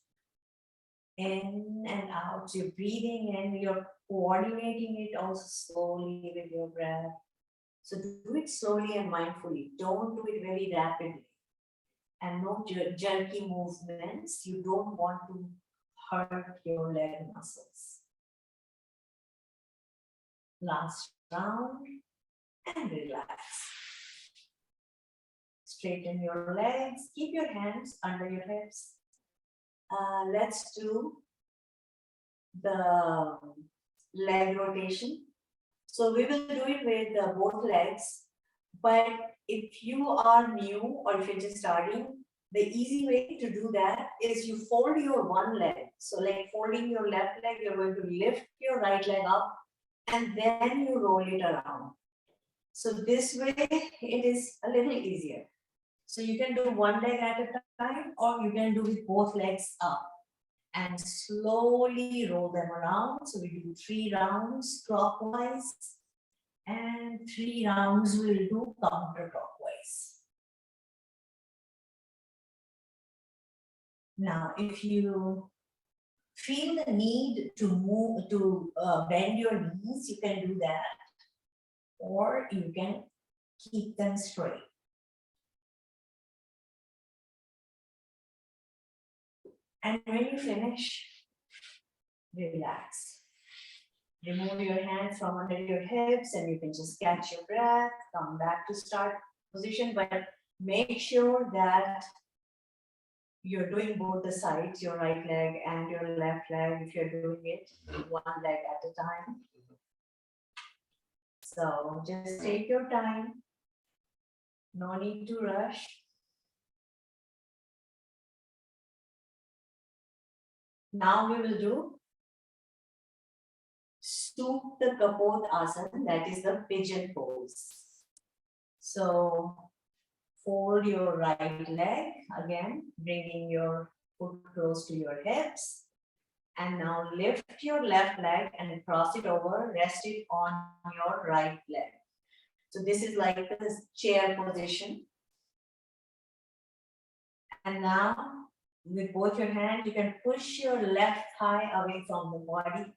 in and out. So you're breathing in, you're coordinating it also slowly with your breath. So do it slowly and mindfully. Don't do it very rapidly. And no jerky movements. You don't want to hurt your leg muscles. Last round and relax. Straighten your legs. Keep your hands under your hips. Let's do the leg rotation. So we will do it with both legs. But if you are new or if you're just starting, the easy way to do that is you fold your one leg. So like folding your left leg, you're going to lift your right leg up and then you roll it around. So this way it is a little easier. So you can do one leg at a time or you can do with both legs up and slowly roll them around. So we do 3 rounds clockwise and 3 rounds we'll do counterclockwise. Now, if you feel the need to move, to bend your knees, you can do that. Or you can keep them straight. And when you finish, relax. Remove your hands from under your hips and you can just catch your breath, come back to start position, but make sure that you're doing both the sides, your right leg and your left leg, if you're doing it one leg at a time. So just take your time. No need to rush. Now we will do Supine Position, that is the pigeon pose. So fold your right leg, again, bringing your foot close to your hips. And now lift your left leg and cross it over, rest it on your right leg. So this is like this chair position. And now with both your hands, you can push your left thigh away from the body.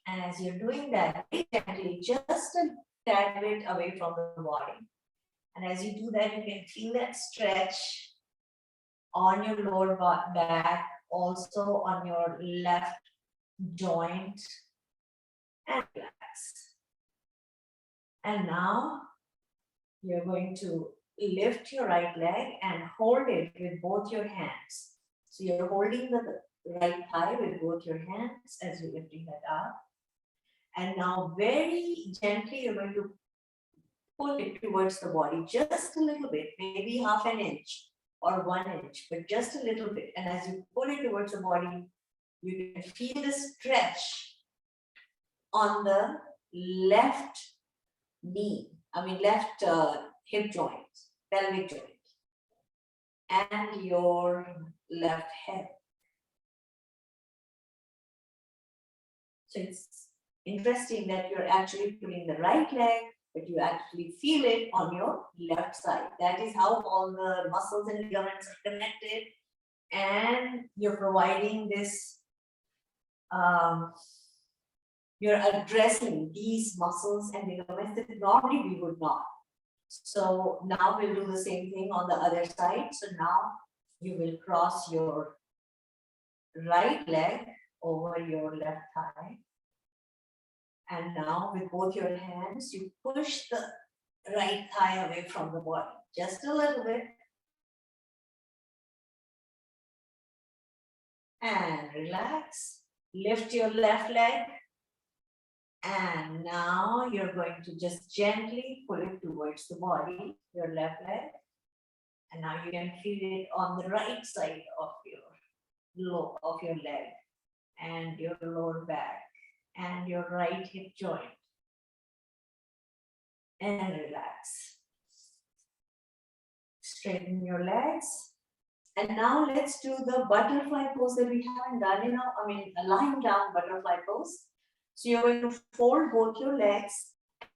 And as you're doing that, very gently, just a tad bit away from the body. And as you do that, you can feel that stretch on your lower back, also on your left joint, and relax. And now you're going to lift your right leg and hold it with both your hands. So you're holding the right thigh with both your hands as you're lifting that up. And now very gently, you're going to pull it towards the body just a little bit, maybe half an inch or 1 inch, but just a little bit. And as you pull it towards the body, you can feel the stretch on the left knee, left hip joint, pelvic joint, and your left hip. So it's interesting that you're actually putting the right leg but you actually feel it on your left side. That is how all the muscles and ligaments are connected, and you're providing this, you're addressing these muscles and ligaments that normally we would not. So now we'll do the same thing on the other side. So now you will cross your right leg over your left thigh. And now with both your hands, you push the right thigh away from the body, just a little bit. And relax. Lift your left leg. And now you're going to just gently pull it towards the body, your left leg. And now you can feel it on the right side of your leg and your lower back and your right hip joint. And relax. Straighten your legs. And now let's do the butterfly pose that we haven't done enough. A lying down butterfly pose. So you're going to fold both your legs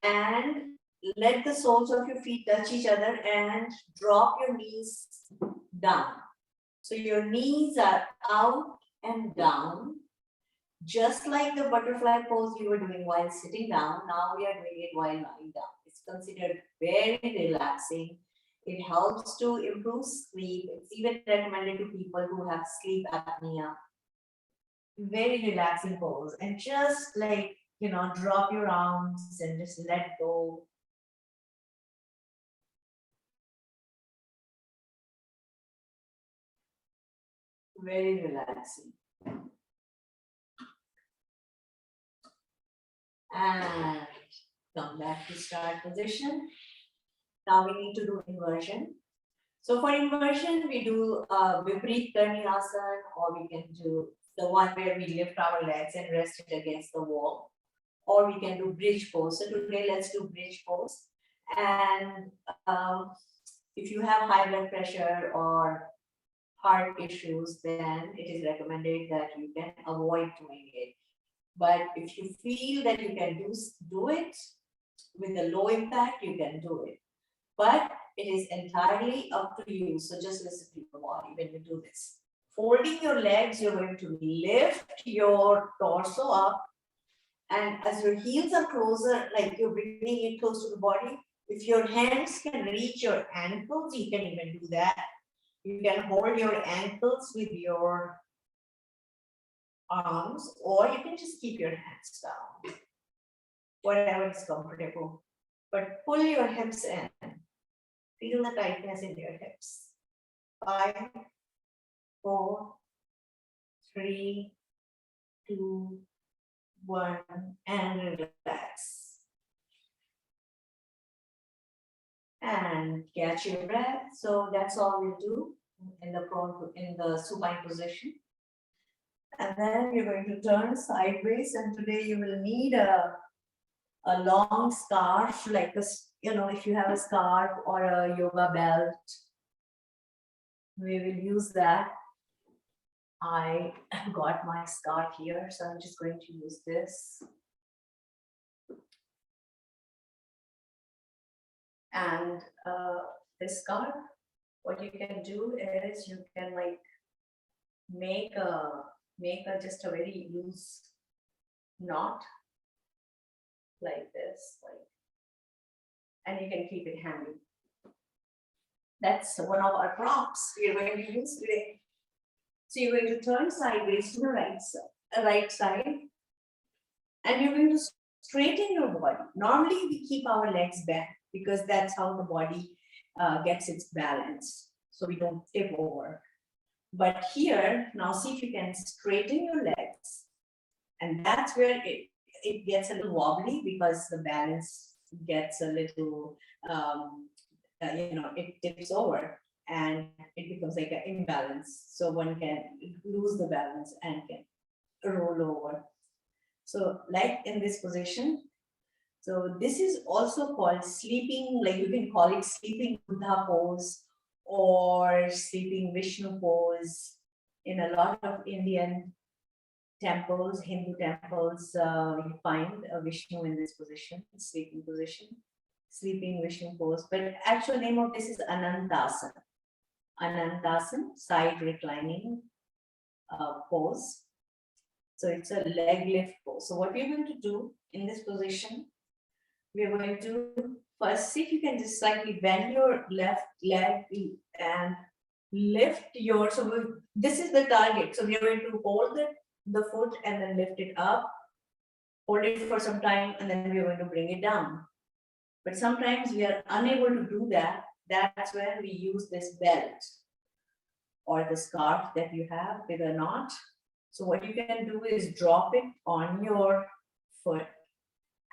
and let the soles of your feet touch each other and drop your knees down. So your knees are out and down, just like the butterfly pose you were doing while sitting down. Now we are doing it while lying down. It's considered very relaxing. It helps to improve sleep. It's even recommended to people who have sleep apnea. Very relaxing pose, and just like, drop your arms and just let go. Very relaxing. And come back to start position. Now we need to do inversion. So for inversion, we do Viparit Pranayama, or we can do the one where we lift our legs and rest it against the wall, or we can do bridge pose. So today, let's do bridge pose. And if you have high blood pressure or heart issues, then it is recommended that you can avoid doing it. But if you feel that you can do it with a low impact, you can do it. But it is entirely up to you. So just listen to your body when you do this. Folding your legs, you're going to lift your torso up. And as your heels are closer, like you're bringing it close to the body, if your hands can reach your ankles, you can even do that. You can hold your ankles with your arms, or you can just keep your hands down. Whatever is comfortable. But pull your hips in. Feel the tightness in your hips. 5, 4, 3, 2, 1, and relax. And catch your breath. So that's all we do in the supine position. And then you're going to turn sideways, and today you will need a long scarf, like if you have a scarf or a yoga belt, we will use that. I got my scarf here, so I'm just going to use this. And this scarf, what you can do is you can make just a very loose knot like this, and you can keep it handy. That's one of our props we are going to use today. So you're going to turn sideways to the right side, and you're going to straighten your body. Normally we keep our legs bent because that's how the body gets its balance, so we don't tip over. But here, now see if you can straighten your legs, and that's where it gets a little wobbly because the balance gets a little, it tips over and it becomes like an imbalance. So one can lose the balance and can roll over. So like in this position, so this is also called sleeping, like you can call it sleeping Buddha pose or sleeping Vishnu pose. In a lot of Indian temples, Hindu temples, you find a Vishnu in this position, sleeping position. sleeping Vishnu pose, but actual name of this is Anantasana. Anantasana, side reclining pose. So it's a leg lift pose. So what we're going to do in this position, we're going to first see if you can just slightly bend your left leg and lift your, this is the target. So we are going to hold the foot and then lift it up, hold it for some time, and then we're going to bring it down. But sometimes we are unable to do that. That's when we use this belt or the scarf that you have with a knot. So what you can do is drop it on your foot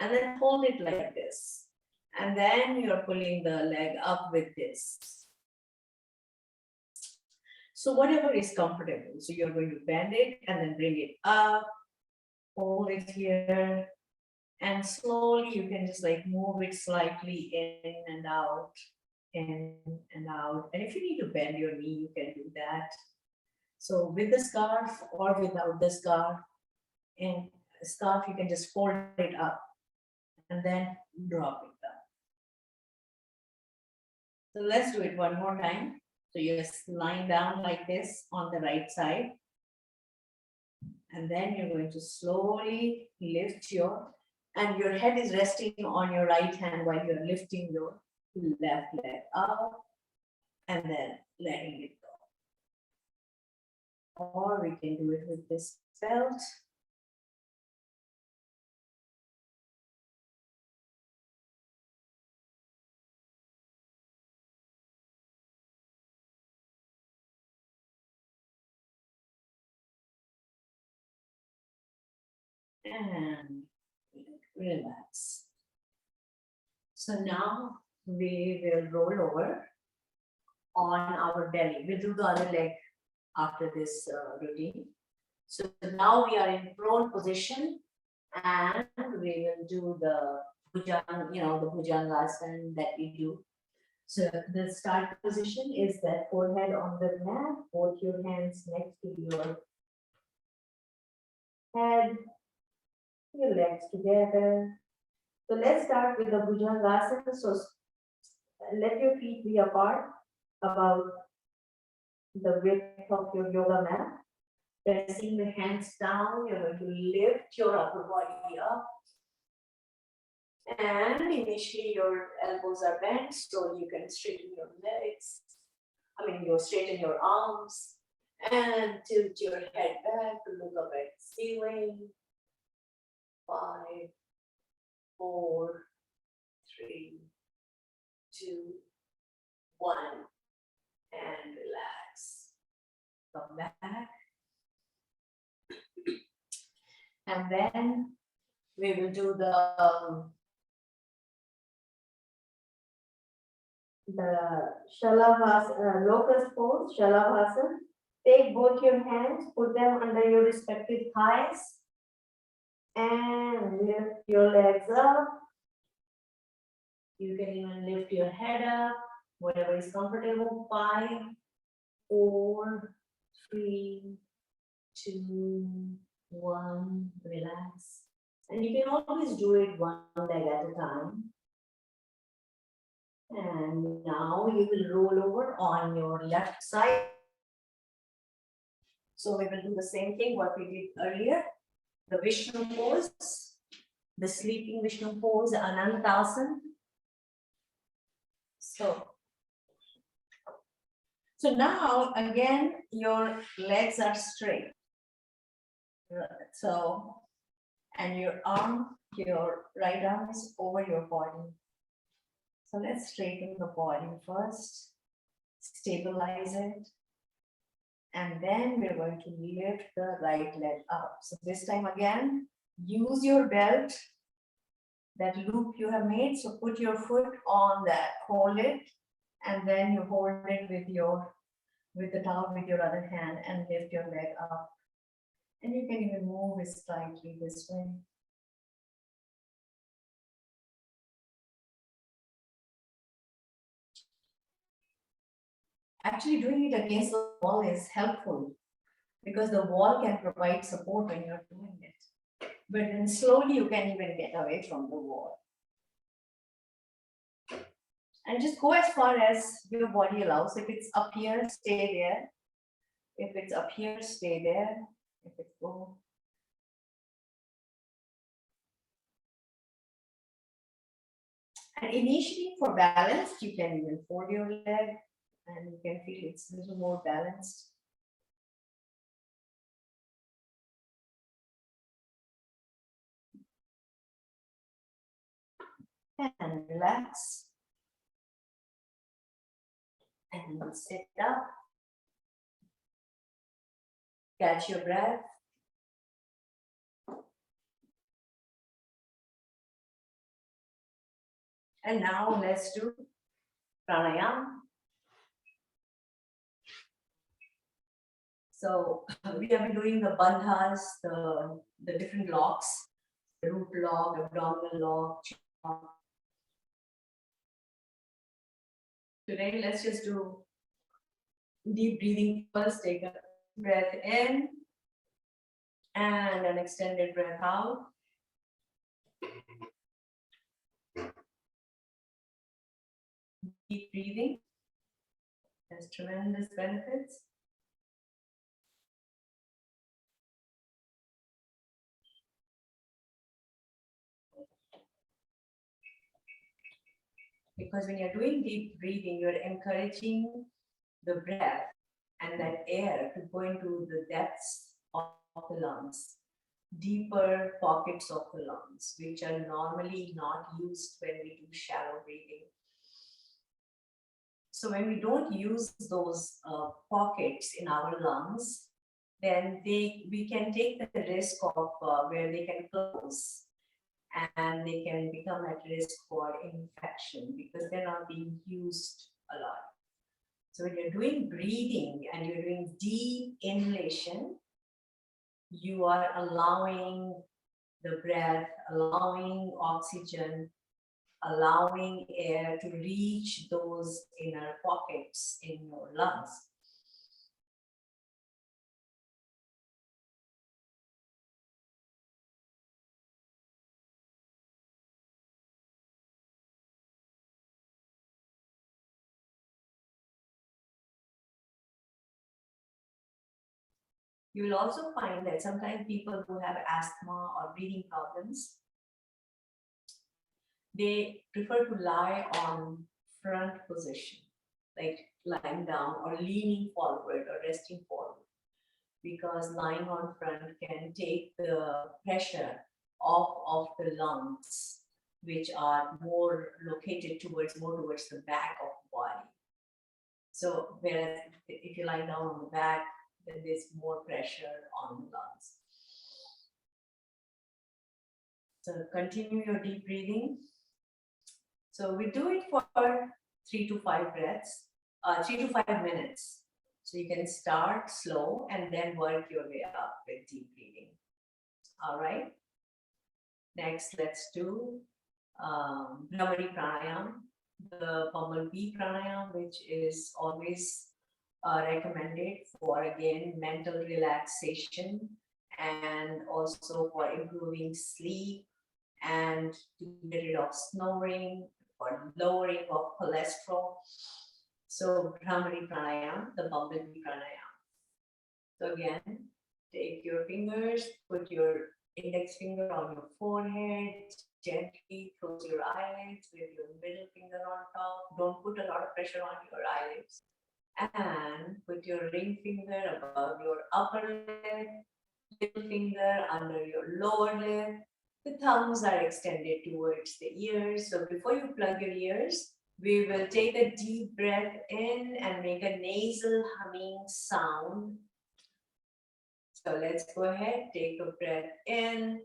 and then hold it like this. And then you're pulling the leg up with this. So whatever is comfortable. So you're going to bend it and then bring it up, hold it here, and slowly you can just like move it slightly in and out, in and out. And if you need to bend your knee, you can do that. So with the scarf or without the scarf, and scarf, you can just fold it up and then drop it down. So let's do it one more time. So you're just lying down like this on the right side. And then you're going to slowly lift and your head is resting on your right hand while you're lifting your left leg up and then letting it go. Or we can do it with this belt. And relax. So now we will roll over on our belly. We'll do the other leg after this routine. So now we are in prone position and we will do the Bhujangasana that we do. So the start position is that forehead on the mat, both your hands next to your head, your legs together. So let's start with the Bhujangasana. So let your feet be apart about the width of your yoga mat. Pressing the hands down, you're going to lift your upper body up. And initially your elbows are bent, so you can straighten your legs. You straighten your arms and tilt your head back, look up at the ceiling. 5, 4, 3, 2, 1, and relax. Come back. And then we will do the Shalavasana, locust pose, Shalavasana. Take both your hands, put them under your respective thighs, and lift your legs up. You can even lift your head up, whatever is comfortable. 5, 4, 3, 2, 1, relax. And you can always do it one leg at a time. And now you will roll over on your left side. So we will do the same thing what we did earlier. The Vishnu pose, the sleeping Vishnu pose, Anantasana. So now again, your legs are straight. So, and your right arm is over your body. So let's straighten the body first, stabilize it. And then we're going to lift the right leg up. So this time again, use your belt, that loop you have made. So put your foot on that, hold it, and then you hold it with the towel with your other hand and lift your leg up. And you can even move it slightly this way. Actually, doing it against the wall is helpful because the wall can provide support when you're doing it. But then slowly you can even get away from the wall. And just go as far as your body allows. If it's up here, stay there. If it's up here, stay there. If it's go. And initially for balance, you can even fold your leg and you can feel it's a little more balanced. And relax. And sit up. Catch your breath. And now let's do pranayama. So we have been doing the bandhas, the different locks, the root lock, abdominal lock, chin lock. Today, let's just do deep breathing first. Take a breath in and an extended breath out. Deep breathing has tremendous benefits. Because when you're doing deep breathing, you're encouraging the breath and that air to go into the depths of the lungs, deeper pockets of the lungs, which are normally not used when we do shallow breathing. So when we don't use those pockets in our lungs, then we can take the risk of where they can close and they can become at risk for infection because they're not being used a lot. So when you're doing breathing and you're doing deep inhalation, you are allowing the breath, allowing oxygen, allowing air to reach those inner pockets in your lungs. You will also find that sometimes people who have asthma or breathing problems, they prefer to lie on front position, like lying down or leaning forward or resting forward, because lying on front can take the pressure off of the lungs, which are more located towards the back of the body. So whereas if you lie down on the back, then there's more pressure on the lungs. So continue your deep breathing. So we do it for 3 to 5 breaths, 3 to 5 minutes. So you can start slow and then work your way up with deep breathing. All right. Next, let's do Brahma Pranayama, the bumblebee pranayama, which is always recommended for, again, mental relaxation and also for improving sleep and to get rid of snoring, for lowering of cholesterol. So Brahmari Pranayama, the bumblebee pranayama. So again, take your fingers, put your index finger on your forehead, gently close your eyelids with your middle finger on top. Don't put a lot of pressure on your eyelids. And put your ring finger above your upper lip, little finger under your lower lip. The thumbs are extended towards the ears. So before you plug your ears, we will take a deep breath in and make a nasal humming sound. So let's go ahead, take a breath in.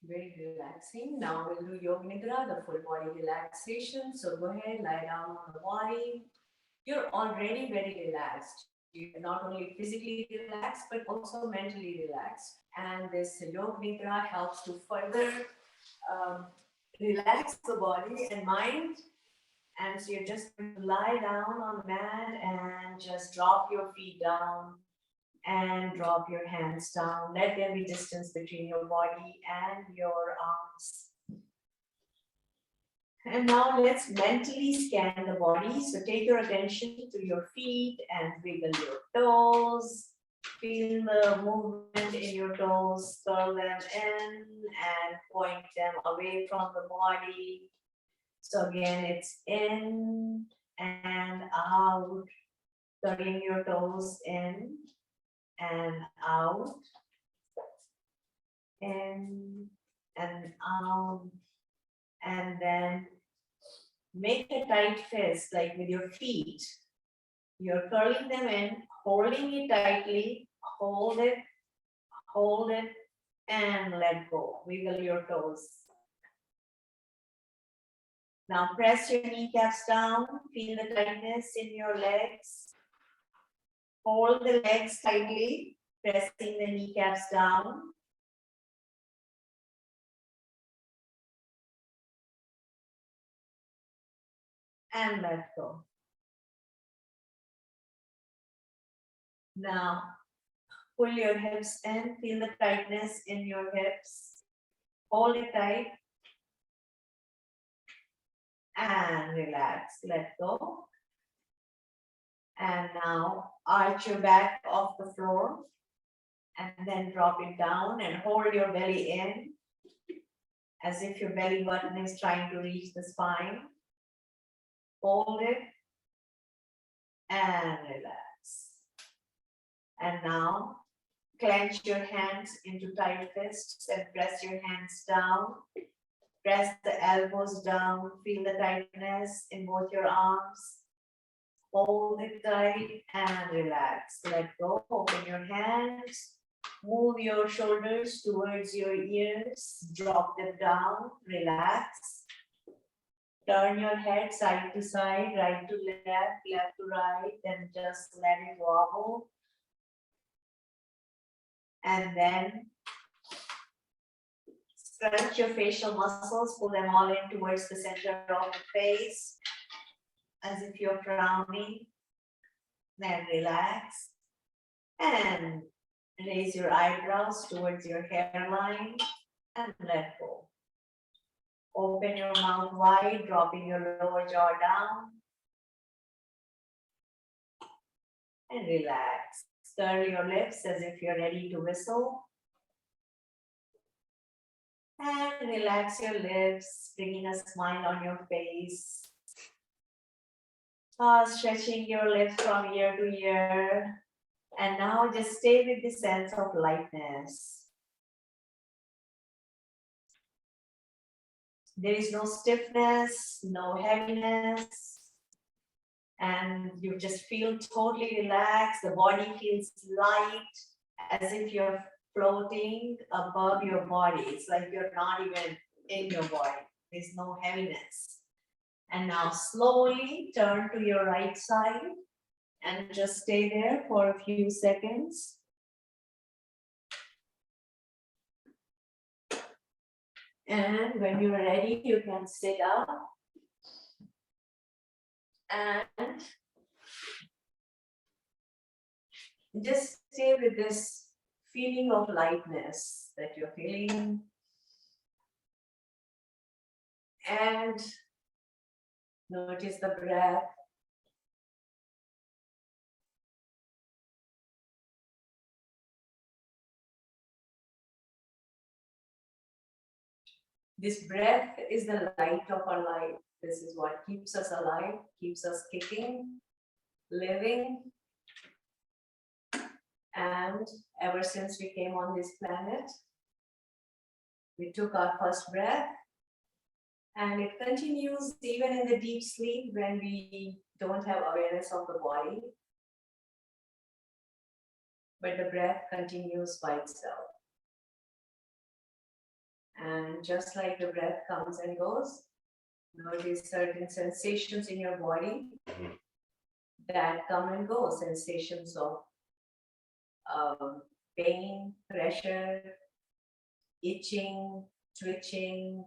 Very relaxing. Now we'll do Yoga Nidra, the full body relaxation. So go ahead, lie down on the body. You're already very relaxed. You're not only physically relaxed, but also mentally relaxed. And this Yoga Nidra helps to further um, relax the body and mind. And so you're just going to lie down on the mat and just drop your feet down and drop your hands down. Let there be distance between your body and your arms. And now let's mentally scan the body. So take your attention to your feet and wiggle your toes. Feel the movement in your toes, curl them in and point them away from the body. So again, it's in and out, curling your toes in and out, in and out, and then make a tight fist like with your feet. You're curling them in, holding it tightly, hold it, and let go. Wiggle your toes. Now press your kneecaps down, feel the tightness in your legs. Hold the legs tightly, pressing the kneecaps down. And let go. Now, pull your hips in, feel the tightness in your hips. Hold it tight. And relax, let go. And now arch your back off the floor and then drop it down and hold your belly in as if your belly button is trying to reach the spine. Hold it and relax. And now clench your hands into tight fists and press your hands down. Press the elbows down, feel the tightness in both your arms. Hold it tight and relax. Let go, open your hands. Move your shoulders towards your ears. Drop them down, relax. Turn your head side to side, right to left, left to right, then just let it wobble. And then stretch your facial muscles, pull them all in towards the center of the face, as if you're frowning. Then relax and raise your eyebrows towards your hairline and let go. Open your mouth wide, dropping your lower jaw down. And relax. Curl your lips as if you're ready to whistle. And relax your lips, bringing a smile on your face. Stretching your lips from ear to ear. And now just stay with the sense of lightness. There is no stiffness, no heaviness. And you just feel totally relaxed. The body feels light, as if you're floating above your body. It's like you're not even in your body. There's no heaviness. And now slowly turn to your right side and just stay there for a few seconds. And when you're ready, you can sit up and just stay with this feeling of lightness that you're feeling. And notice the breath. This breath is the light of our life. This is what keeps us alive, keeps us kicking, living. And ever since we came on this planet, we took our first breath, and it continues even in the deep sleep when we don't have awareness of the body. But the breath continues by itself. And just like the breath comes and goes, notice certain sensations in your body that come and go, sensations of pain, pressure, itching, twitching.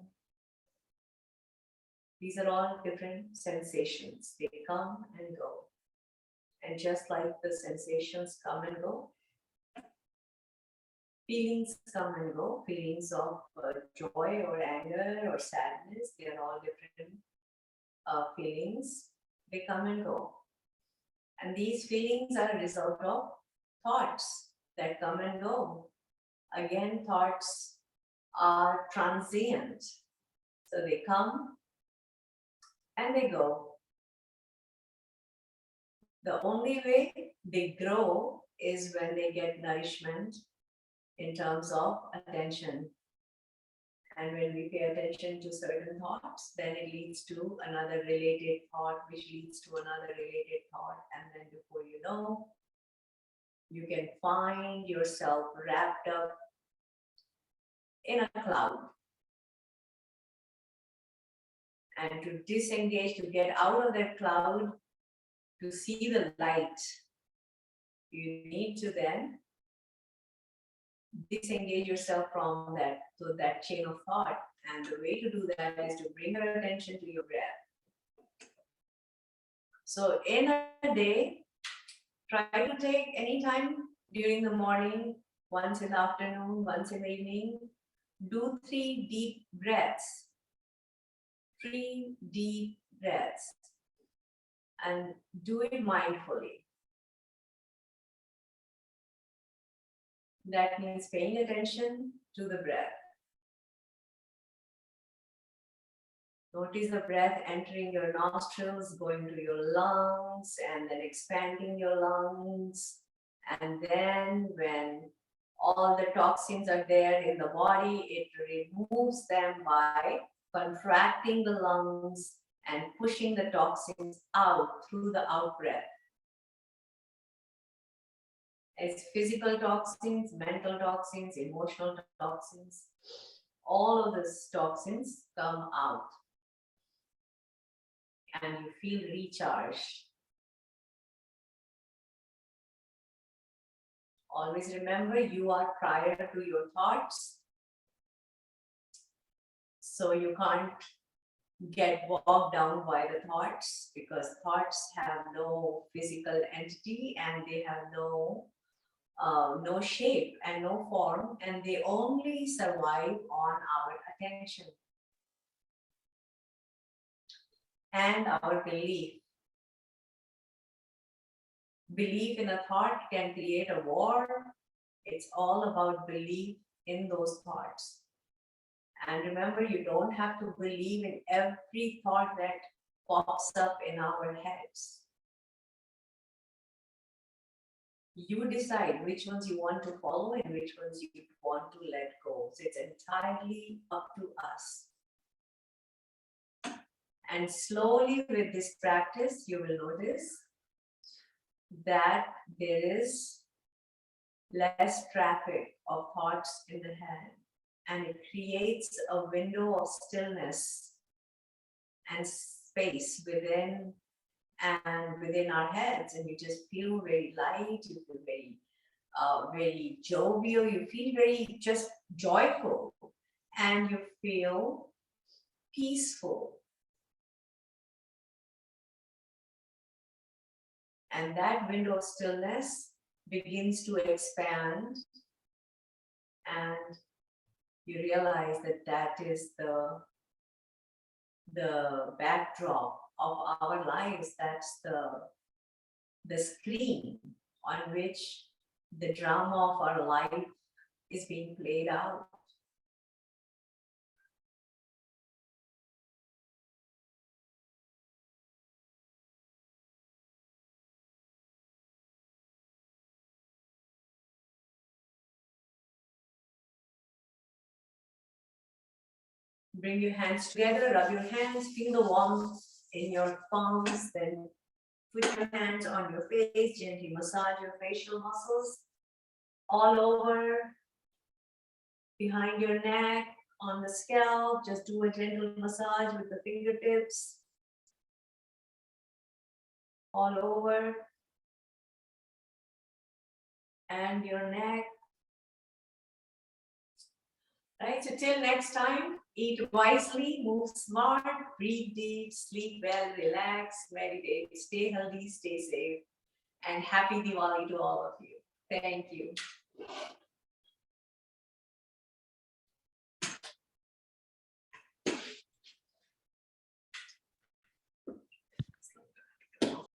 These are all different sensations. They come and go. And just like the sensations come and go, feelings come and go, feelings of joy or anger or sadness, they are all different feelings. They come and go. And these feelings are a result of thoughts that come and go. Again, thoughts are transient. So they come and they go. The only way they grow is when they get nourishment in terms of attention. And when we pay attention to certain thoughts, then it leads to another related thought, which leads to another related thought. And then before you know, you can find yourself wrapped up in a cloud. And to disengage, to get out of that cloud, to see the light, you need to then disengage yourself from that chain of thought. And the way to do that is to bring your attention to your breath. So in a day, try to take any time during the morning, once in the afternoon, once in the evening. Do 3 deep breaths. 3 deep breaths. And do it mindfully. That means paying attention to the breath. Notice the breath entering your nostrils, going to your lungs, and then expanding your lungs. And then when all the toxins are there in the body, it removes them by contracting the lungs and pushing the toxins out through the out breath. It's physical toxins, mental toxins, emotional toxins. All of these toxins come out. And you feel recharged. Always remember, you are prior to your thoughts. So you can't get bogged down by the thoughts, because thoughts have no physical entity and they have no shape and no form, and they only survive on our attention and our belief. Belief in a thought can create a war. It's all about belief in those thoughts. And remember, you don't have to believe in every thought that pops up in our heads. You decide which ones you want to follow and which ones you want to let go. So it's entirely up to us. And slowly with this practice, you will notice that there is less traffic of thoughts in the head, and it creates a window of stillness and space within our heads, and you just feel very light, you feel very jovial, you feel very just joyful, and you feel peaceful. And that window of stillness begins to expand, and you realize that that is the backdrop of our lives. That's the screen on which the drama of our life is being played out. Bring your hands together, rub your hands, feel the warmth in your palms, then put your hands on your face, gently massage your facial muscles all over, behind your neck, on the scalp. Just do a gentle massage with the fingertips all over, and your neck. Right, so till next time, eat wisely, move smart, breathe deep, sleep well, relax, meditate, stay healthy, stay safe, and happy Diwali to all of you. Thank you.